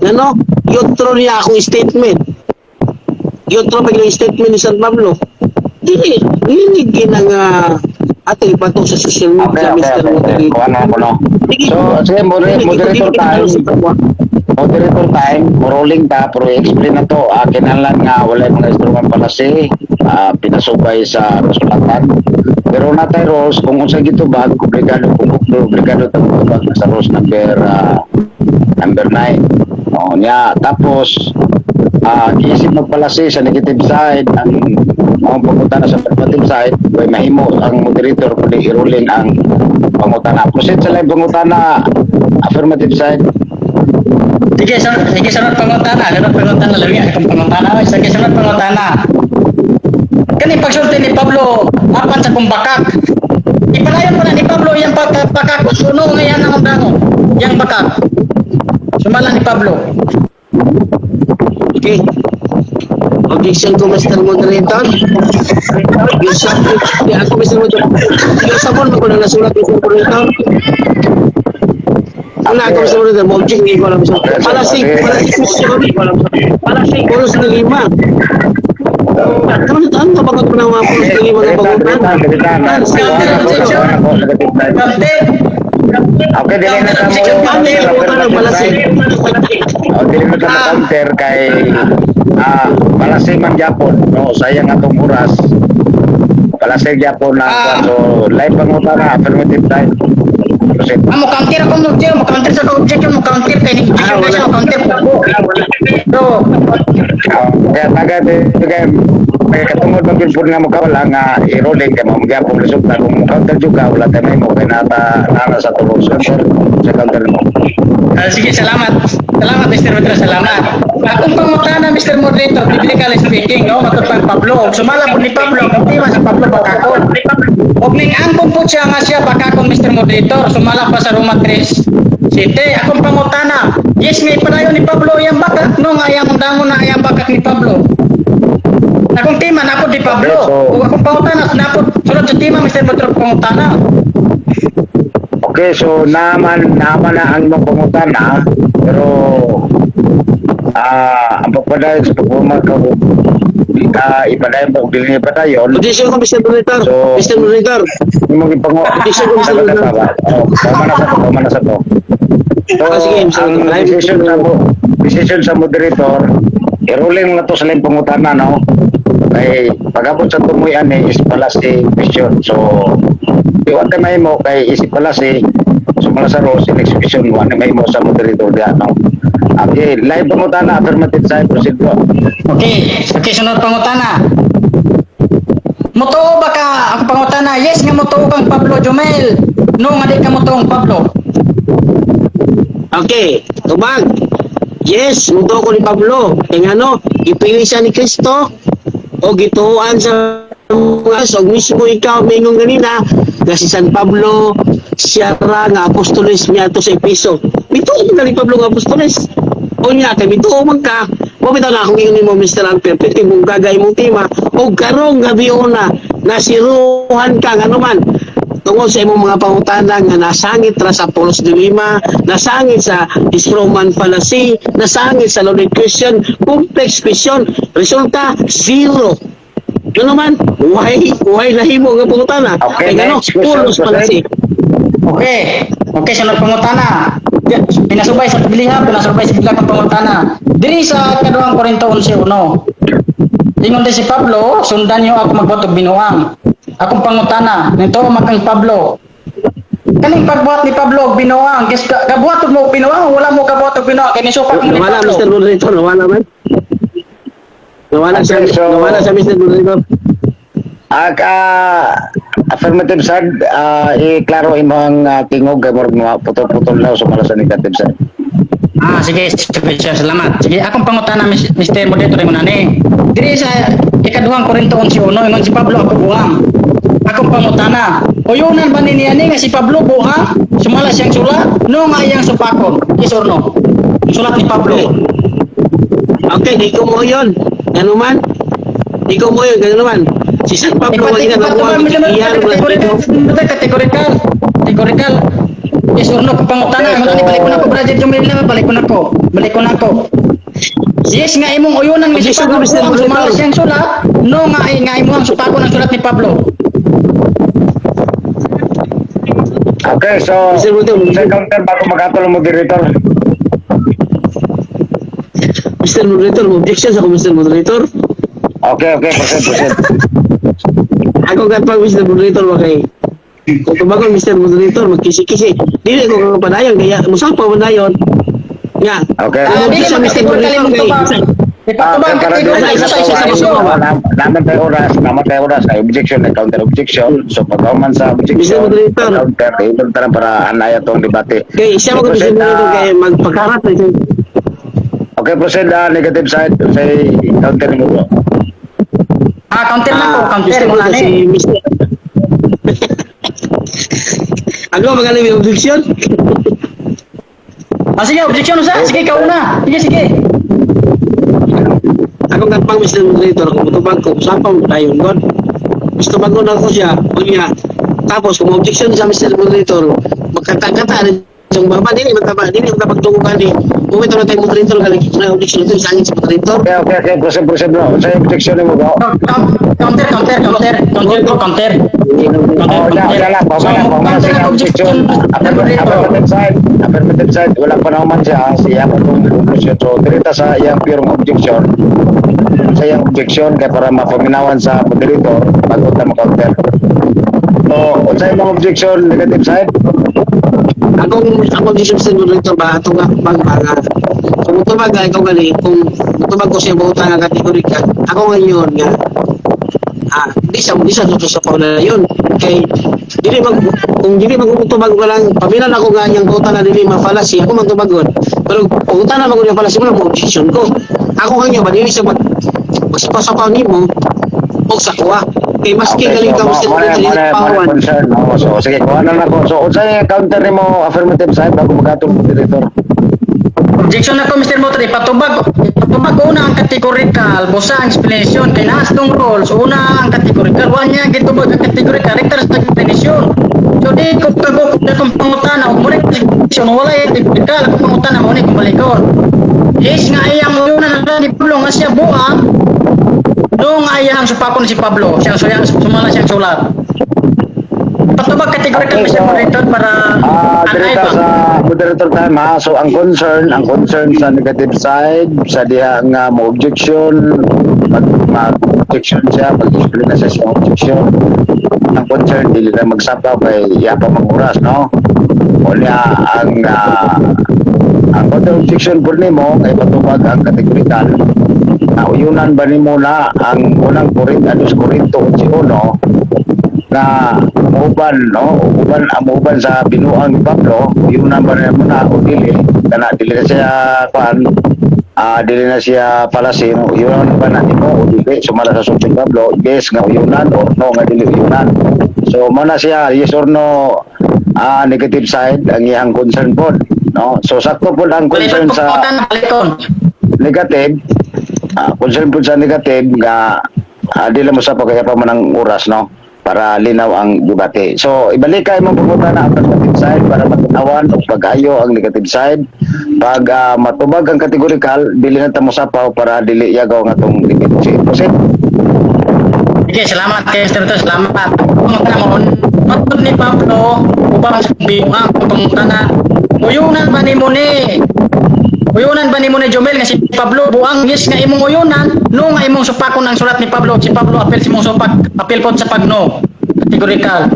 ano, yotro niya akong statement. Yotro pa yung statement ni San Pablo. Dili ng ating patok sa social media Mr. Moderator. Kuha na ako, no? So, sige, moderator time, rolling ta, pero i-explain na to. Kinalan nga, wala yung mga instrument pala pinasubay sa resulatan. Pero na tayo rules, kung unsa gito bag, obligado tagtubag sa rules number 9. O, niya, tapos, isip magpalasi sa negative side, ang mga pangutana sa affirmative side, may mahimo ang moderator kundi i-ruling ang pangutana. Proceed sa live pangutana, affirmative side. Sige, sunod pangutana. Sunod pangutana. Lagi akong pangutana. Sige, sunod pangutana. Kani pagsulti ni Pablo, apan sa kumbakak. Ipalayon mo na ni Pablo yung bakak. Suno nga yan ang dango. Yang bakak. Sumala ni Pablo. Okay. Objection ko Mr. Moderator. Yung subject, ako Mr. Moderator. Yung sabon mo ko na nasulat Mr. Moderator. Wala ako Mr. Moderator. Object ni ko lang Mr. Moderator. Palasig question. Palasig pulos na 5. Ano ba bagot mo na mga pulos na 5 na bagutan? Okay, dili na ta mo. Dili na ta counter kay palasig man gyapon, no, sayang atong oras. Palasig gyapon na so live pangutana affirmative time. Proceed. Mo counter ako mo diyo, mo counter sa objection, mo counter kay ni objection kasi mo counter po. So, kaya taga may katungod ng pinpun nga magkawala nga i-rolling kaya magyapong resulta kung counter juga wala tayo mo kaya nana sa tulong sa counter mo. sige, salamat. Salamat Mr. Moderator, salamat. Akong pangutana Mr. Moderator, biblically speaking, no, matutang Pablo. Sumala po ni Pablo, kung tima sa Pablo bakakon. Og ning angkon po siya nga siya bakakon Mr. Moderator, sumala pa sa Roma 3:7. Akong pangutana, yes nga ipadayon ni Pablo yang bakak, no nga yang dangon na yang bakak ni Pablo. Akong tima napod ni Pablo. Ug akong pangutana napod sulod sa tima Mr. Moderator pangutana. Okay, so naman na ang mga pangutana pero ang pagpadayon sa pagpuma ka ipadayon mo dili ni padayon Objection ko, Mr. Moderator. So- Mr. Moderator. mo gipango Petition ko, Mr. Moderator. Pamana sa to. So, Sige, Mr. ang Moderator. decision sa moderator, i-ruling na to sa laing pangutana, no? Kay pagabot sa tumoy ani is palasi question. So, iwan ka may mo kay isip palasi sumala sa rose in exhibition mo ani may mo sa moderator diyan, no? Okay, live pangutana, affirmative side, proceed po. Okay, sunod pangutana. Mutuo ba ka ang pangutana? Yes nga mutuo kang Pablo Jomel. No nga di ka mutuo ang Pablo. Okay, tubag. Yes, muto ko ni Pablo. Kaya ano, ipili siya ni Kristo o gituan sa mga so mismo ikaw mingong ganina na si San Pablo siya ra nga apostoles niya to sa Episo. Bituo mo ni Pablo nga apostoles. O niya, kay bituo man ka. Mo bitaw na akong ingon mo Mr. Alper, pwede mong gagay mong tima o karong gabi una nasiruhan ka nga naman tungod sa imong mga pangutana nga nasangit ra sa Apollos de Lima, nasangit sa Stroman fallacy, nasangit sa loaded question, complex question, resulta zero. Ano naman, why lahimo nga pangutana? Okay, Kaya ano, next question, Apollos fallacy. Okay, sunod pangutana. Pinasubay sa Biblia, pinasubay sa Biblia kang pangutana. Diri sa kaduhang Korinto 11:1. Ingon din si Pablo, sundan niyo ako magbuhat og binuang. Akong pangutana, nito makang Pablo. Kaning pagbuhat ni Pablo og binuang, guys kabuhat mo og binuang, wala mo kabuhat og binuang kay nisupak mo ni Nawala Pablo. Mr. Moderator, nawala man. Nawala siya, Okay, so- nawala siya Mr. Moderator. Affirmative side, i-klaro imong tingog kay murag mga putol-putol daw sumala sa negative side. Sige, salamat. Sige, akong pangutana Mr. Moderator mo nani. Diri sa ikaduhang Korinto 11:1, ingon si Pablo ako buhang. Akong pangutana, uyunan ba ni ani nga si Pablo buhang? Sumala siyang sulat, no nga iyang supakon. Yes or no? Sulat ni Pablo. Okay, di ko mo yun. Ano man? Di ko mo yun, gano'n naman. Si San Pablo, wag na nabuwag. Iyan mo na Kategorikal. Yes or no, pangutana. Ano ni balik ko na ko, Brother Jomel, balik ko na ko. Yes nga imong uyunan ni si Objection Pablo to Mr. buhang sumala Moderator. siyang sulat, no nga imong supakon ang sulat ni Pablo. Okay, so Mr. Moderator. sa counter bago mag-atol ang moderator. Mr. Moderator, objection sa Mr. Moderator. Okay, proceed. Ako katpag Mr. Moderator, okay. Kung tumagon Mr. Moderator, magkisi-kisi. Dili ko kang padayon, kaya musapa padayon. Nga. Okay. Dili sa Mr. Moderator, kay... Ipatubang para kategori doon isa sa isa. naman tayo oras ay objection na counter objection so pagkauman sa objection Mr. Moderator. counter iyon tara para anaya tong debate. Kay siya mo Mr. Moderator, kay magpakarat na siya. Okay, proceed negative side say counter mo. Counter na ko, counter mo na si ni. Mr. Ako magaling yung objection. Sige, objection sa. Sige, ikaw na. Sige. Ako katpang Mr. Moderator, kung matubag ko, usapan mo tayo nun. Gusto mag-una ko siya, kunya. Tapos, kung objection sa Mr. Moderator, magkata-kata rin sa baba, dili magtapagtungo ka ni. Kung ito na tayo moderator, galing na objection ito, isangin sa moderator. Okay, proceed bro. Sa objection mo bro. Counter. Oh, wala pamana sa objection. Affirmative side, wala pa naman siya pa itong objection. So, dirita sa iyang pure objection. Sa iyang objection, kaya para mapaminawan sa moderator, bago na counter. So, sa iyong objection, negative side, Akong objection sa moderator ba, ito nga, magbaga. Kung matubag ka, ikaw gali, kung matubag ko siya bauta nga kategorika, ako ngayon nga, di sa sususapaw na yun. Kay, kung dili magtubag ko lang, pabilan ako nga yung bauta na dili mapalasi, ako magtubagon. Pero kung bauta na magtubagon yung palasi mo lang, objection ko. Ako ngayon ba, dili siya magsapaw ni mo, o sa kuha. Kay maski galing ka mo sa Muna concern. So, sige, kuha na ako. So, unsay counter ni mo affirmative side bago magatong moderator? Objection na ko, Mr. Motor. Ipatubag una ang categorical, busa ang explanation. Kay naas tong rules, una ang categorical. Wa niya gitubag ang categorical, rector sa explanation. So, di ko kagok na itong pangutana. Kung muna explanation, wala yung categorical. Kung pangutana mo ni kung balikon. Yes nga iyang una na sumala ni Pablo nga siya buang nung ayahang supakon si Pablo. Siyang sumala siyang sulat. Patubag kategorikal Mr. Moderator para Direta ba? sa moderator time ha. So ang concern sa negative side sa diha nga mo objection, mag-objection siya, mag-explain na siya sa objection. Ang concern dili na magsapaw kay iya pa manguras, no? Unya ang counter objection po nimo ay patubag ang kategorikal. Uyunan ba nimo na ang unang Korinto 11 na uban amuban sa binuang ni Pablo, yung number na o dili kana dili na siya dili na siya palasin, yung ba na nimo o dili sumala sa susunod Pablo, yes nga uyunan or no nga dili uyunan. So mo na siya yes or no, negative side ang iyang concern po, no? So sakto po ang concern sa negative, concern po sa negative nga dili mo sa pagkaya pa man ang oras, no, para linaw ang debate. So, ibalik kayo mapupunta na ang negative side para matunawan o pag-ayo ang negative side. Pag matubag ang kategorikal, dili na tamo sapaw para dili yagaw nga itong limit. Proceed. Sige, salamat kay Mr. Moderator. Salamat. Pumunta na mo. Matod ni Pablo, upang sabihin ang pumunta na. Uyunan ba ni mo ni? Uyunan ba ni mo ni Jomel nga si Pablo buang yes nga imong uyunan no nga imong supakon ang sulat ni Pablo. Si Pablo apel si mong supak, apel po sa pagno. Kategorikal.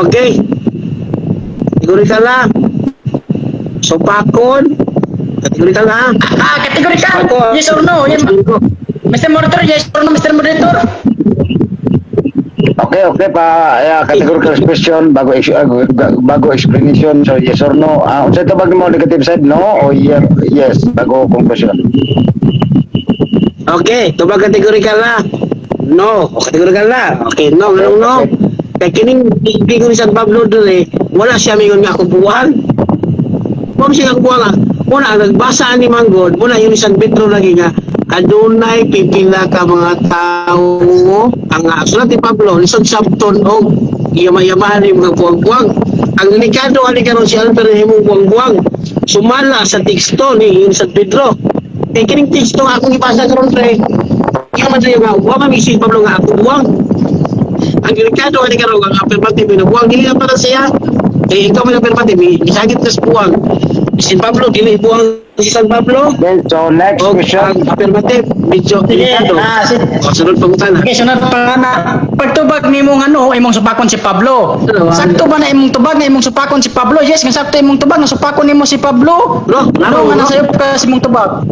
Okay. Kategorikal lang. Supakon. Kategorikal lang. Kategorikal. Yes or no? Yes. Mr. Moderator, yes or no, Mr. Moderator? Okay pa categorical question bago explanation. So yes or no. Unsa tawag mo negative side, no o yes bago conclusion. Okay, tubag kategorikal na. No, o kategorikal na. Okay, no. Kaya kining bigo ni San Pablo doon wala siya mingon nga kubuhan. Kung siya kubuhan muna nagbasa ni Manggod, muna yung San Pedro lagi nga kadunay pipila ka mga tao ang sulat ni Pablo lisod sabton og yama-yamahan yung mga buwang-buwang. Ang delikado ani karon si Alper himong buwang-buwang sumala sa teksto ni San Pedro. Kay kining teksto nga akong ipasa karon pre yung madali nga wa mamisi Pablo nga ako buwang. Ang delikado ani karon ang affirmative na buwang dili na para siya. Kay ikaw may affirmative isagit ka sa buwang. Si Pablo dili buwang si San Pablo. Okay, so next question. Affirmative, medyo delikado. Sunod pangutan. Okay, sunod pa na. Pagtubag ni mong imong supakon si Pablo. Sakto ba na imong tubag na imong supakon si Pablo? Yes, nga sakto imong tubag na supakon nimo si Pablo. Bro, nga nasa iyo ka si imong tubag.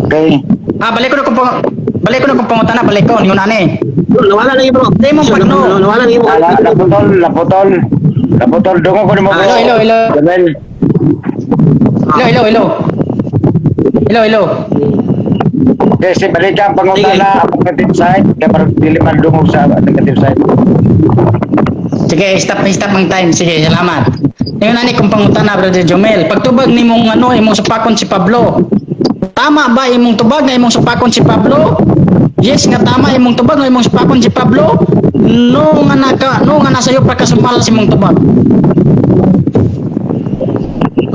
Okay. Balik ko na kung pangutan na, balik ko, yun ani. Nawala na bro. Hindi mo pagno. Nawala na Naputol. Dungo ko ni mo. Hello. Jamel. Hello. Okay, si balik ang pangutana ang negative side kaya parang dili man dungog sa negative side. Sige, stop ang time. Sige, salamat. Ngayon ani kung pangutana, Brother Jomel. Pagtubag ni mong imong supakon si Pablo. Tama ba imong tubag na imong supakon si Pablo? Yes nga tama imong tubag na imong supakon si Pablo. No nga nasa iyo pa kasumala si imong tubag.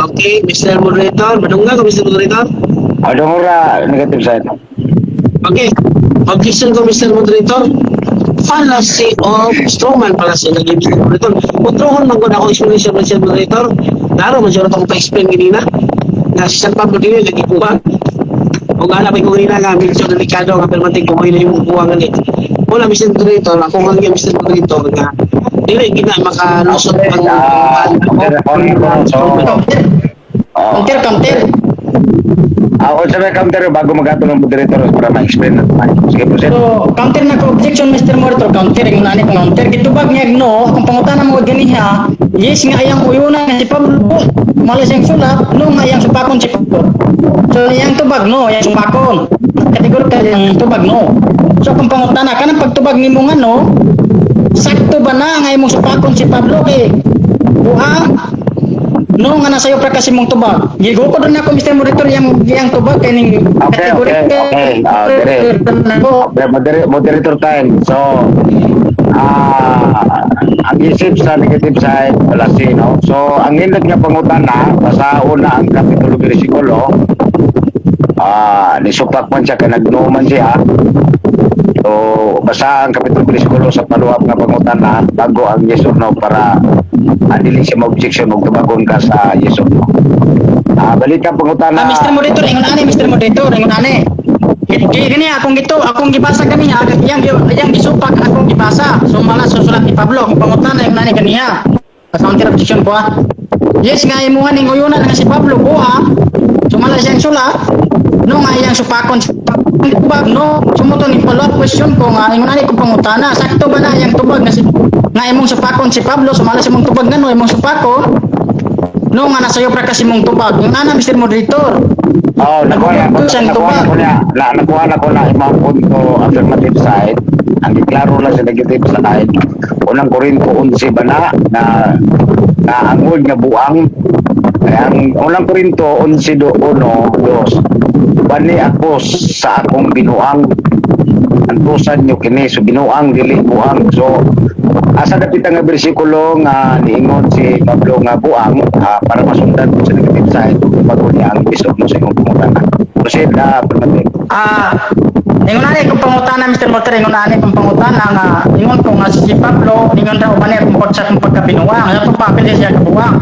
Okay, Mr. Moderator. Madungga ko, Mr. Moderator. Dungora negative side. Okay. Objection ko, Mr. Moderator. Fallacy of strongman fallacy lagi, Mr. Moderator. Utrohon man ko na ako explanation, Mr. Moderator. Klaro, masyadot ako pa-explain ganina. Na si San Pablo din lagi po ba? O gana pa ko ganina nga, medyo delikado nga, pero matig ko na yung buwangan wala, Mr. Moderator. Ako nga nga, Mr. Moderator, nga dili gina makalusot ang Counter. Ako sa may counter bago magato ng moderator para ma-explain natin. Sige po, sir. So, counter na ko objection, Mr. Moderator. Counter, yung nani counter. Gitubag niya, no, kung pangutana mo ganiha, yes nga ayang uyunan nga si Pablo, malas yung sulat, no nga ayang supakon si Pablo. So, yung tubag, no, yung supakon. Kategorikal yung tubag, no. So, kung pangutana, kanang pagtubag ni mo nga, no, sakto ba na nga imong supakon si Pablo kay buang? No nga nasa iyo pra kasi mong tubag. Gigo ko doon ako Mr. Moderator yang tubag kay ning Okay. Moderator time. So, ang isip sa negative side palasi, no? So ang nindot nga pangutana basa una ang kapitulo bersikulo, nisupak man siya kay nagnuman siya. So basa ang kapitulo bersikulo sa paluwap nga pangutana bago ang yes or no para dili siya ma-objection og tubagon ka sa yes or no. Balik ang pangutana. Mr. Moderator, ingon ani, Mr. Moderator, ingon ani. Kaya gani akong gibasa kami ha, yang gisupak akong gibasa. So mala susulat ni Pablo kung pangutana yung nani kaniya. Sa counter objection ko ha. Yes nga imuhan ning uyunan nga si Pablo ko ha. So mala siyang sulat. No nga iyang supakon tubag no. Sumuto ni follow-up question ko nga ingon ani kung pangutana. Sakto ba na iyang tubag nga imong supakon si Pablo. So mala simong tubag ngano imong supakon. No nga nasayo pra kasi mong tubag. Yung ana Mr. Moderator. Nakuha na ko na imang punto affirmative side. Ang giklaro lang sa negative side. Unang Korinto 11 ba na angod nga buang. Kaya ang unang Korinto 11:1-2. Bani ako sa akong binuang. Antusan nyo kini so binuang dili buang. So asa dapit nga bersikulo nga niingon si Pablo nga buang para masundan ko sa negative side bago niya ang bisog mo sa imong pangutana. Proceed na affirmative. Ingon ani kung pangutana Mr. Motor, ingon ani kung pangutana nga ingon ko nga si Pablo ingon raw man kung sa kung pagkabinuwang nga papapil siya kabuwang.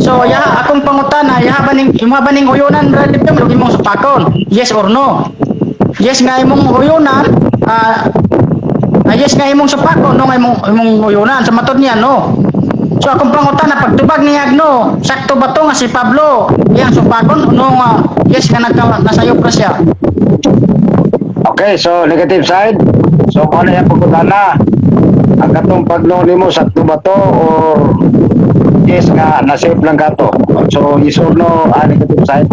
So ya akong pangutana ya baning uyunan relative mo imong supakon. Yes or no? Yes nga imong uyunan yes nga imong supakon no nga imong uyunan sa matod niya no. So akong pangutana pagtubag niya no, sakto ba to nga si Pablo iyang supakon no nga yes nga nasayo pa siya. Okay, so negative side. So kung ano yung pagkutana, ang katong pagno nimo sakto ba to or yes nga nasave lang ka to. So yes or no, negative side.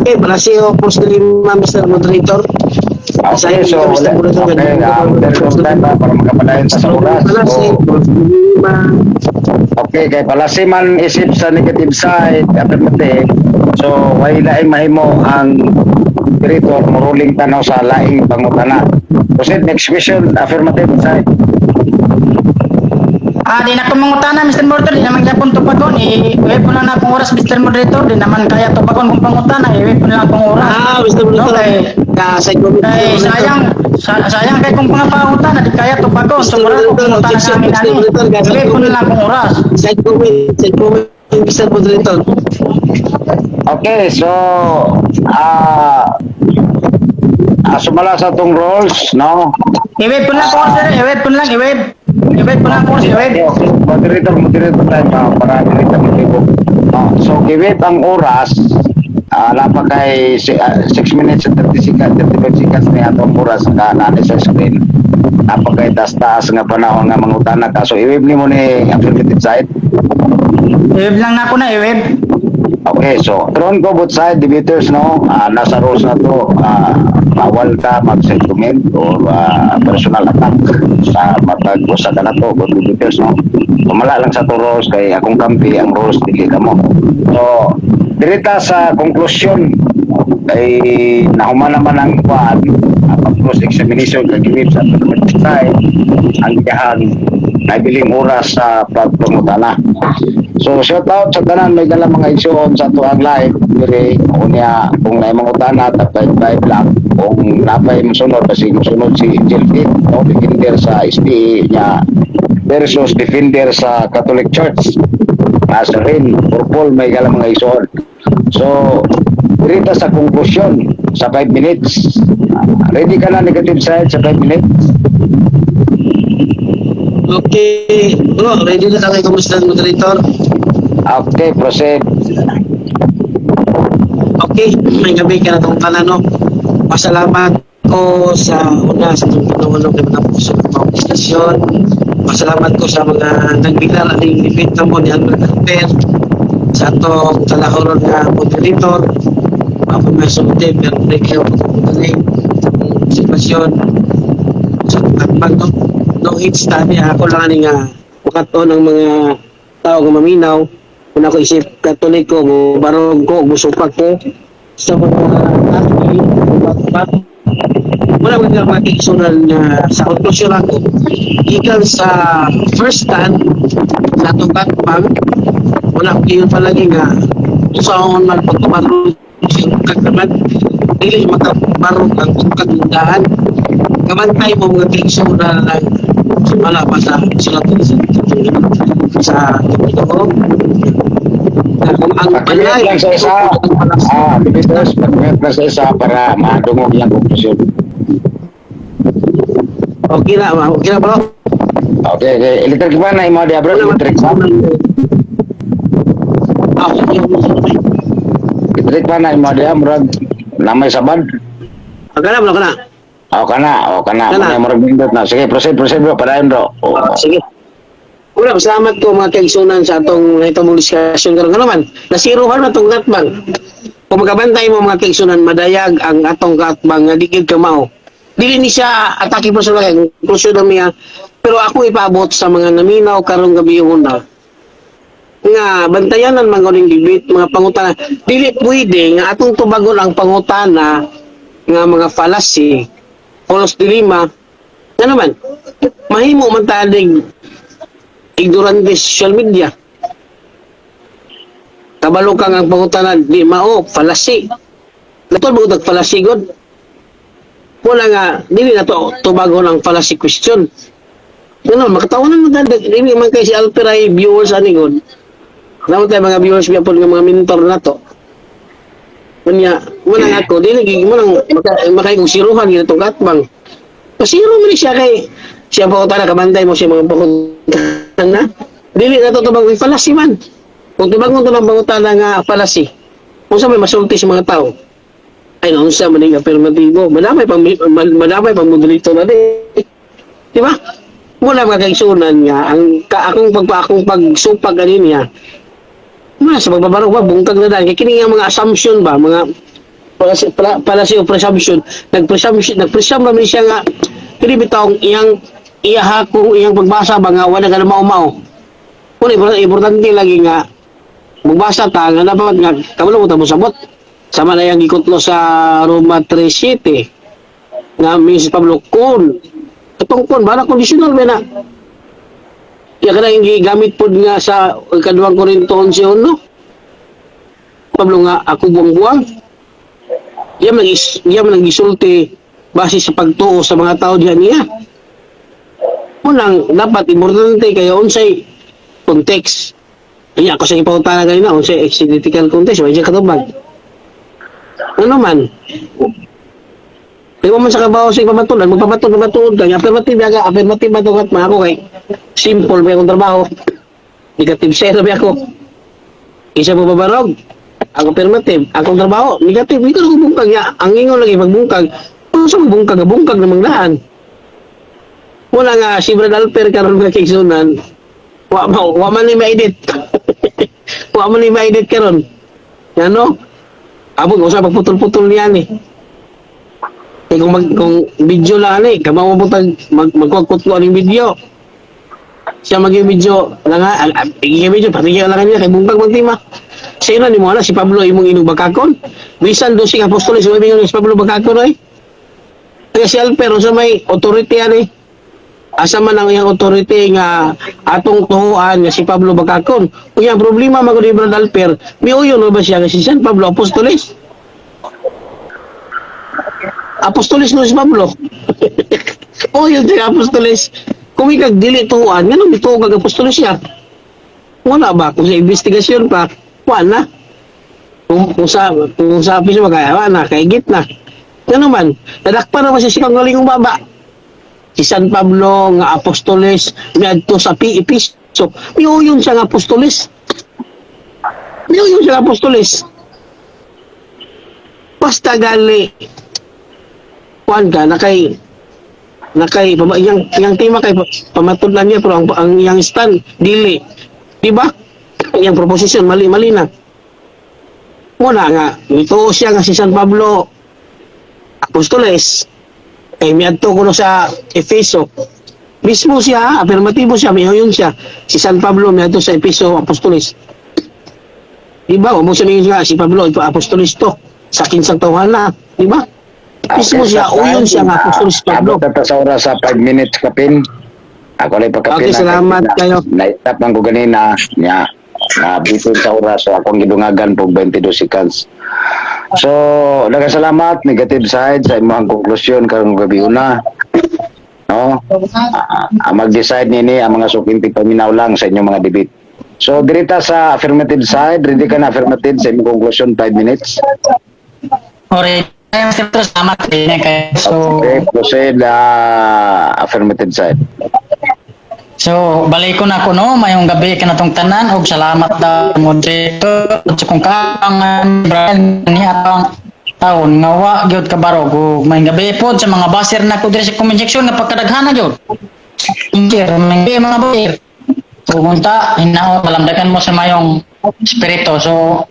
Okay, palasiyo po sa lima, Mr. Moderator. Okay, so okay, time para makapadayon sa oras. So, okay, kay palasiman isip sa negative side, affirmative. So, way laing mahimo ang operator maruling tanaw sa laing pangutana. Proceed, next question, affirmative side. Di na ko mangutana Mr. Moderator, di naman gyapon tubagon. I-wait po lang na akong oras Mr. Moderator, di naman kaya tubagon kung pangutana, i-wait po lang akong oras. Mr. Moderator. Okay. Sayang kay kung pangutana, di kaya tubagon. So mura ko pangutana sa amin ani. I-wait po lang akong oras. Side comment, Mr. Moderator. Okay, so sumala sa tong roles, no? I-wait po lang ako sir, i-wait po lang. Moderator tayo para direkta mo. So, giwit ang oras, lapa kay 6 minutes and 30 seconds, 35 seconds na atong oras nga naanay sa screen. Lapa kay taas nga panahon nga mangutana ka. So, i-wave ni mo ni affirmative side. I-wave lang na ako na, i-wave. Okay, so tron ko both side debaters no, nasa rules na to, bawal ka mag-segment or personal attack sa matag-usa ka na to, both debaters no. Tumala lang sa to rules kay akong kampi ang rules dili ka mo. So direta sa conclusion kay nahuman naman ang kuan pag-cross examination kay giwip sa affirmative side ang gahan nabiling oras sa pagpangutana. So shout out sa tanan may dala mga igsoon sa tuang live dire unya kung naay mangutana tapay lang kung napay mosunod kasi mosunod si Jelfit no defender sa SPE nya versus defender sa Catholic Church as rin purple may dala mga igsoon. So dirita sa conclusion sa 5 minutes. Ready ka na negative side sa 5 minutes? Okay. Ready na tayo kumusta Moderator? Okay, proceed. Okay, may gabi ka na itong tanano. Pasalamat ko sa una sa itong pinuulo kay mga puso ng mga istasyon. Pasalamat ko sa mga nagbigla ng limit na mo ni Albert Camper sa itong talahoron na moderator. Ako may sumute, pero break kayo pagkakudaling sitwasyon sa pagkakbag no hits tabi ako lang nga pagkato ng mga tao nga maminaw kung ako isip katoliko mo barog ko musupak ko sa mga Wala ko nga makikisunan na sa konklusyon ako. Ikan sa first stand, sa itong katbang, wala ko yun palagi nga usaon man pagpaparo sa kagnaman. Dili makabarog ang kagundaan. Kamantay mo mga kikisunan lang wala pa sa sila sa ito. Ang Pag-commit lang sa isa, Ministers, pag-commit lang sa isa para madungog yung konklusyon. okay na bro. Okay, okay. Electric ba na imo dia bro? Electric ba? Electric ba na imo dia murag namay sabad? Kana bro, kana. O kana. Kana. Murag bindot na. Sige, proceed bro. Padayon bro. Sige. Una, salamat ko mga kaigsunan sa atong itong discussion karon naman. Nasiruhan na itong katbang. Kung magkabantay mo mga kaigsunan, madayag ang atong katbang nga dikid kamao. Dili ni siya atake personal kay conclusion na miya. Pero ako ipaabot sa mga naminaw karong gabi yung una. Nga bantayanan man kuning debate mga pangutana. Dili pwede nga atong tubagon ang pangutana nga mga fallacy, false dilemma. Ano naman? Mahimo man tadig ignorante social media. Kabalo ka nga pangutana di mao fallacy. Latod mo tag fallacy god. Wala nga dili na to tubagon ang fallacy question. Ano makatawanan mo tadig dili man kay si Alperay viewers ani god. Naman tayo mga viewers biya po nga mga mentor na to. Kunya, muna nga ako, dili mo nang makay kong siruhan gina itong katbang. Pasiro mo siya kay siya pa utara kabantay mo siya mga pakutan na. Dili na to tubang fallacy man. Kung tubang mo ito ng pangutana nga fallacy, kung saan may masulti sa mga tao, ay noon sa maning affirmatibo, madamay pang moderator na di ba? Muna magkaigsunan nga, akong pagsupag ganin niya, sa pagbabarog ba, bungkag na dahil. Kaya kini nga mga assumption ba, mga fallacy of presumption, nag-presume namin siya nga, hindi bitawang iyang pagbasa ba nga, wala ka na maumaw. Kung importante lagi nga, magbasa ta, nga dapat nga, kabalo mo tamo sabot. Sama na yung gikutlo sa Roma 3:7, nga Mrs. Pablo, itong bala conditional ba na, kaya ka na yung gamit po nga sa kaduang Korinto 11, Pablo nga, ako buwang-buwang. Yan man ang gisulti base sa pagtuo sa mga tao diyan niya. Unang, dapat importante kayo unsay context. Kaya ako sa ipautana kanina, unsay exegetical context, wala dyan katubag. Ano man, kaya man sa kabaho sa ipamatulan, magpamatuod ka. Affirmative ba ito katma ako kay simple ba akong trabaho. Negative zero ba ako. Isa mo babarog. Ako affirmative. Akong trabaho. Negative. Hindi ko na bungkag. Ang ingon lagi pagbungkag. Ano sa bungkag? Bungkag na mangdaan. Wala nga si Brad Alper karon mga kaigsunan. Wa man ni ma-edit. Wa man ni ma-edit karon. Ano? Abot ko sa pagputol-putol niyan eh. Kung video lang eh, kamaw mo magkutkutlo ang video. Siya mag-video lang nga, video, patigyan lang kanya, kay bungkag magtima. Siya na ni mo na, si Pablo imong inubakakon. Bisan doon si Apostoles, si Pablo Bakakon eh. Kaya si Alper, sa may authority yan eh. Asa man ang iyang authority nga atong tuhuan nga si Pablo Bakakon. Kung yung problema mag ni Brad Alper, may uyon ba siya nga si San Pablo Apostoles? Apostoles no si Pablo. Yun si Apostoles. Kung ikag dili tuhuan, nga nung ito kag Apostoles siya. Wala ba? Kung sa investigasyon pa, wala. Kung sa piso magkaya na, kaigit na. Yan naman, nadakpa naman siya sikang galingong baba. Si San Pablo nga Apostoles, miadto sa Episo. Miyuyon siya nga Apostoles. Miyuyon siya nga Apostoles. Basta gali, kuan ka, nakay, yung tema kay pamatudlan niya, pero ang yung stand, dili. Diba? Yung proposition, mali na. Muna nga, ito siya nga si San Pablo Apostoles, miadto ko sa Efeso. Mismo siya, afirmatibo siya, mihoyon siya. Si San Pablo miadto sa Efeso Apostoles. Diba? O mo siya nga si Pablo, ito Apostoles to. Sa kinsang tawhan na. Diba? Mismo siya, uyon siya nga apostol si Pablo. Abot na ta sa oras sa 5 minutes kapin. Ako lang pagkapin. Okay, salamat kayo. Naitap man ko ganina. Nya, bitin sa oras. So, akong gidungagan po 22 seconds. So, nagkasalamat. Negative side sa imong konklusyon karong gabi una. No? Mag-decide nini ang mga supintig paminaw lang sa inyong mga debate. So, dirita sa affirmative side. Ready ka na affirmative sa imong konklusyon 5 minutes? Alright. Salamat kayo. So, Okay, proceed affirmative side. So, balik ko na ako, no? Mayong gabi ka na tong tanan. Og salamat daw moderator. At kung kaangan, Brian, ni atang taon. Nga wa, gyud kabarog. Og mayong gabi po sa mga baser na ko diri sa comment section nga pagkadaghana gyud. Ingkir, mayong gabi mga baser. Pumunta, hinaot, malamdagan mo sa mayong spirito. So,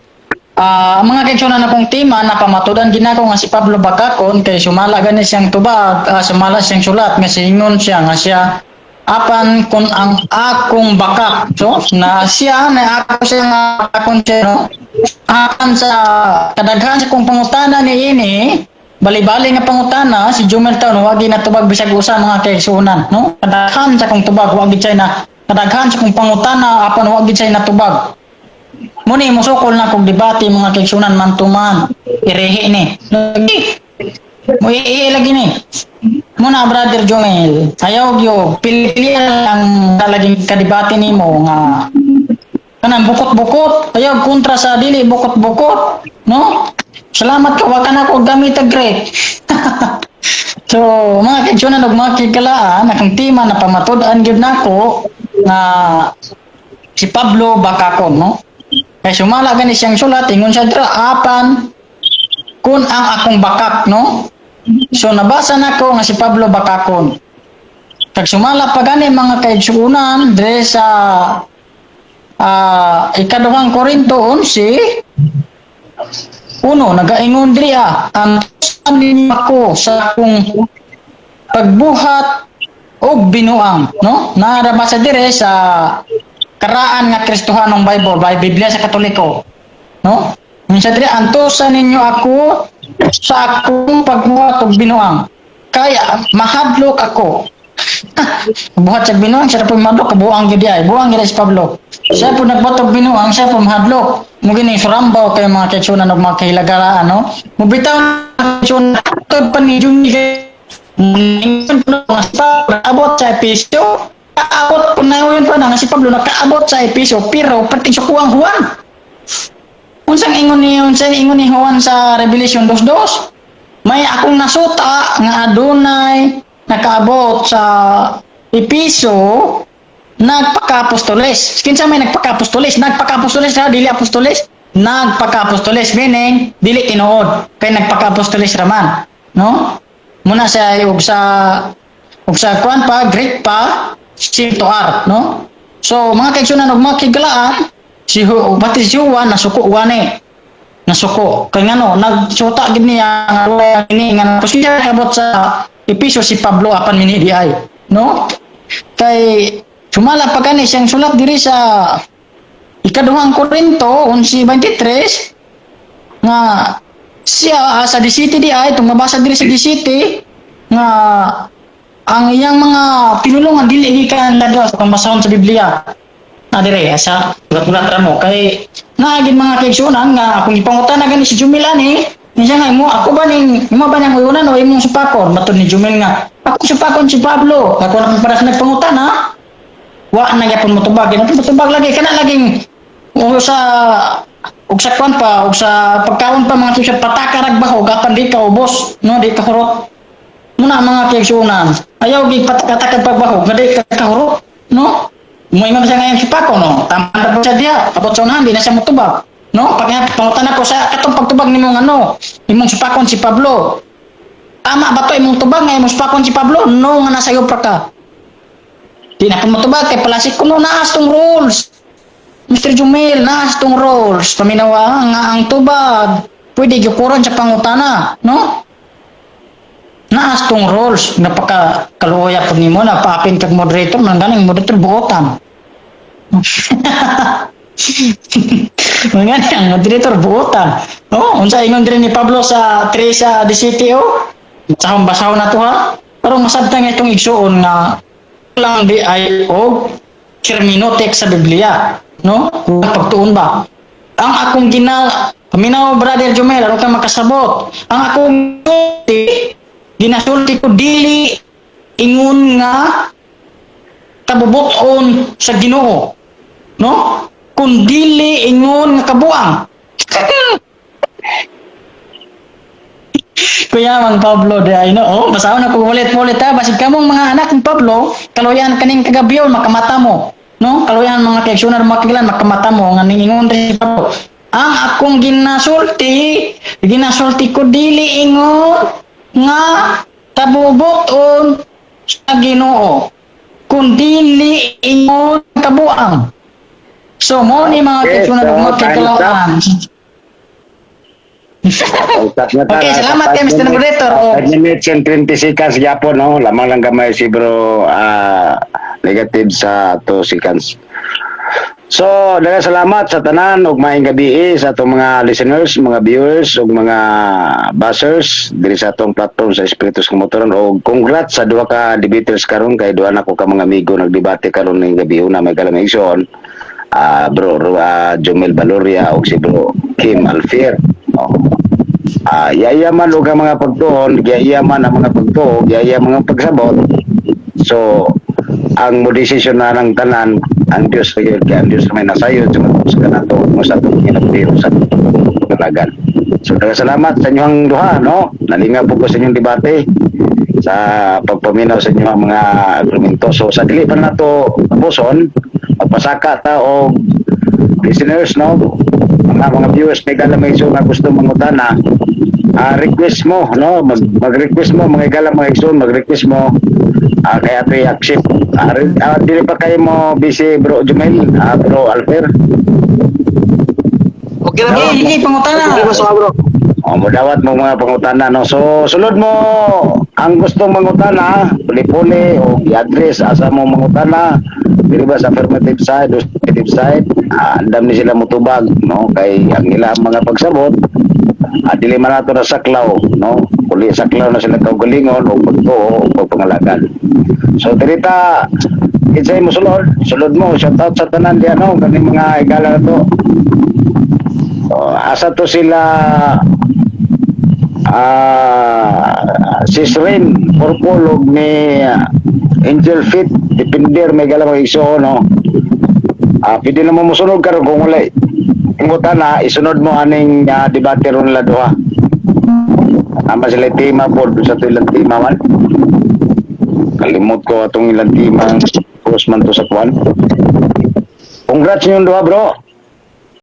mga kaigsunan akong tema na pamatudan ginako nga si Pablo Bacacon kay sumala gani siyang tubag, sumala siyang sulat nga singon siya nga siya apan kun ang akong bakak. So na siya na ako siya nga akong siya, no? Apan sa kadaghan sa kong pangutana ni ini bali-bali nga pangutana si Jumel Town wagi na tubag bisag usa mga kaigsunan, no? Kadaghan sa kong tubag wagi siya na kadaghan sa kong pangutana apan wagi siya na tubag. Muni musukol na kog debate mga kaigsunan man tuman irehi ni lagi mo lagi ni muna brother Jomel ayaw gyo pilihan ang talaging kadebate nimo nga kanang bukot-bukot ayaw kontra sa dili bukot-bukot, no? Salamat ka wa kana ko gamit ag great. So mga kaigsunan ug mga kagalaan akong tema na pamatud-an gyud nako na si Pablo Bacacon, no? Kaya sumala gani siyang sulat, ingon siya dira, apan kun ang akong bakak, no? So nabasa na ko nga si Pablo Bacacon. Kag sumala pa gani mga kaigsunan dire sa ikaduhang Korinto 11, nagaingon diri ang ninyo ako sa akong pagbuhat og binuang, no? Narabasa dire sa karaan nga Kristohanong Bible, by Biblia sa Katoliko, no? Minsan dire antusan ninyo ako sa akong pagbuhat og binuang. Kaya mahadlok ako. Buhat sa binuang, siya po mahadlok, kabuang gyud ay. Buang gyud si Pablo. Siya po nagbuhat og binuang, siya po mahadlok. Mugini surambaw kay mga kaigsunan og mga kahilagaraan, no? Mubitaw na kaigsunan tod pa ni Juni abot sa episyo. Kaabot po na yun pa na si Pablo nakaabot sa episo pero pati sa kuwang Juan. Unsang ingon ni Juan sa Revelation 2:2? May akong nasuta nga adunay nakaabot sa episo nagpaka-apostoles. Kinsa may nagpaka-apostoles? Nagpaka-apostoles na dili apostoles. Nagpaka-apostoles meaning dili tinuod kay nagpaka-apostoles raman, no? Muna sa kuan pa Greek pa to art, no? So mga kaigsunan og mga kigalaan pati si Juan nasuko wani nasuko kay ngano nagsuta gid niya nga ini nga siya kabot sa episo si Pablo apan mini di ay, no? Kay sumala pa kani siyang sulat diri sa ikaduhang Korinto 11:23 nga siya sa D-City di ay itong mabasa diri sa D-City nga ang iyang mga pinulungan dili gikan ladwa sa pambasahon sa Biblia. Na dire sa ulat-ulat ra mo kay naagin mga kaigsunan nga akong ipangutana gani si Jumel ani, niya nga mo ako ba ning imo ba nang uyunan o imong supakon? Matud ni Jumel nga ako supakon si Pablo. Ako na para sa nagpangutana. Wa na gyapon mo tubag, matubag lagi kana laging sa kwan pa ug sa pagkaon pa mga tusa patakarag ba gapan di ka ubos, no? Di ka hurot. Muna mga kaigsunan ayaw gig patakatag pagbahog nga di kakahuro, no? Mo imam siya ngayon sipako, no? Tama na po siya diya abot sa unahan di na siya motubag, no? Pag pangutan ako sa katong pagtubag nimong ano imong sipakon si Pablo, tama ba to imong tubag nga imong sipakon si Pablo? No nga nasa iyo pa ka di na po motubag kay palasik ko no naas tong rules Mr. Jumel, naas tong rules paminawa nga ang tubag pwede gyukuron sa pangutana, no? Naas tong rules napaka kaluoya pud nimo na paapin kag moderator man ganing moderator buotan. Mga ang moderator buotan. Oh, unsa ingon diri ni Pablo sa Teresa de City basahon na to ha. Pero masabtan nga itong igsuon nga lang di ay o hermeneutic sa Biblia, no? Kung pagtuon ba? Ang akong paminaw brother Jomel, ano ka makasabot? Ang akong ginasulti ko dili ingon nga kabubuton sa Ginoo, no? Kung dili ingon nga kabuang. Kuya Mang Pablo de ay no, oh, basahon ako ulit-ulit ha, basig kamong mga anak ni Pablo, kaluyan kaning kagabiyon makamata mo, no? Kaluyan mga kaigsunan makilan makamata mo nga ningon rin si Pablo. Ang akong ginasulti ko dili ingon nga kabubuton sa Ginoo, kun dili ingon kabuang. So mo ni mga Okay, kaigsunan so, magkakalaan. Okay, salamat kay Mr. Moderator. Oh. 5 minutes and 20 seconds gyapon, no? Lamang lang gamay si bro negative sa 2 seconds. So, daghang salamat sa tanan ug maayong gabi sa atong mga listeners, mga viewers ug mga buzzers diri sa atong platform sa Espiritus Kumotoron ug congrats sa duha ka debaters karon kay duha na ko ka mga amigo nagdebate karon ning gabi una may kalamigson. Bro Jomel Valoria ug si bro Kim Alfier. Yayaman og ang mga pagtuon, yayaman ang mga pagtuon, yayaman mga pagsabot. So, ang mo desisyon na ng tanan, ang Diyos kay ang Diyos may nasayo sa kanato mo sa atong ginapiro sa kalagan. So, salamat sa inyong duha, no? Nalingaw po ko sa inyong debate sa pagpaminaw sa inyong mga argumento. So, sa dili pa nato tapuson, magpasaka ta og listeners, no? Mga viewers may galamay so na gusto mangutana, request mo, no? Mag-request mo, mga galang mga igsoon, mag-request mo kay ato i-accept. Dili pa kayo mo busy bro Jumel, bro Alfer. Okay na ba? Hindi, pangutana. Okay ba sa bro? Mudawat mo mga pangutana, no? So, sulod mo ang gustong mangutana, puli-puli o i-address asa mo mangutana, dili ba sa affirmative side o negative side, andam ni sila mutubag, no? Kay ang ilang mga pagsabot, dili man nato na saklaw, no? Kuli saklaw na sila kaugalingon o pagtuo o pagpangalagan. So, dirita, itsay mo sulod mo, shout out sa tanan diyan, no? Kani mga igala na to. So, asa to sila si Srin Purpulog ni Angel Fit depender may galang mga iso, no? Pwede na mo musunod karon kung wala ingutan na isunod mo aning debate ron la duha. Ama sila tema board sa ilang tema man. Kalimot ko atong ilang tema cross man to sa kwan. Congrats yung duha bro.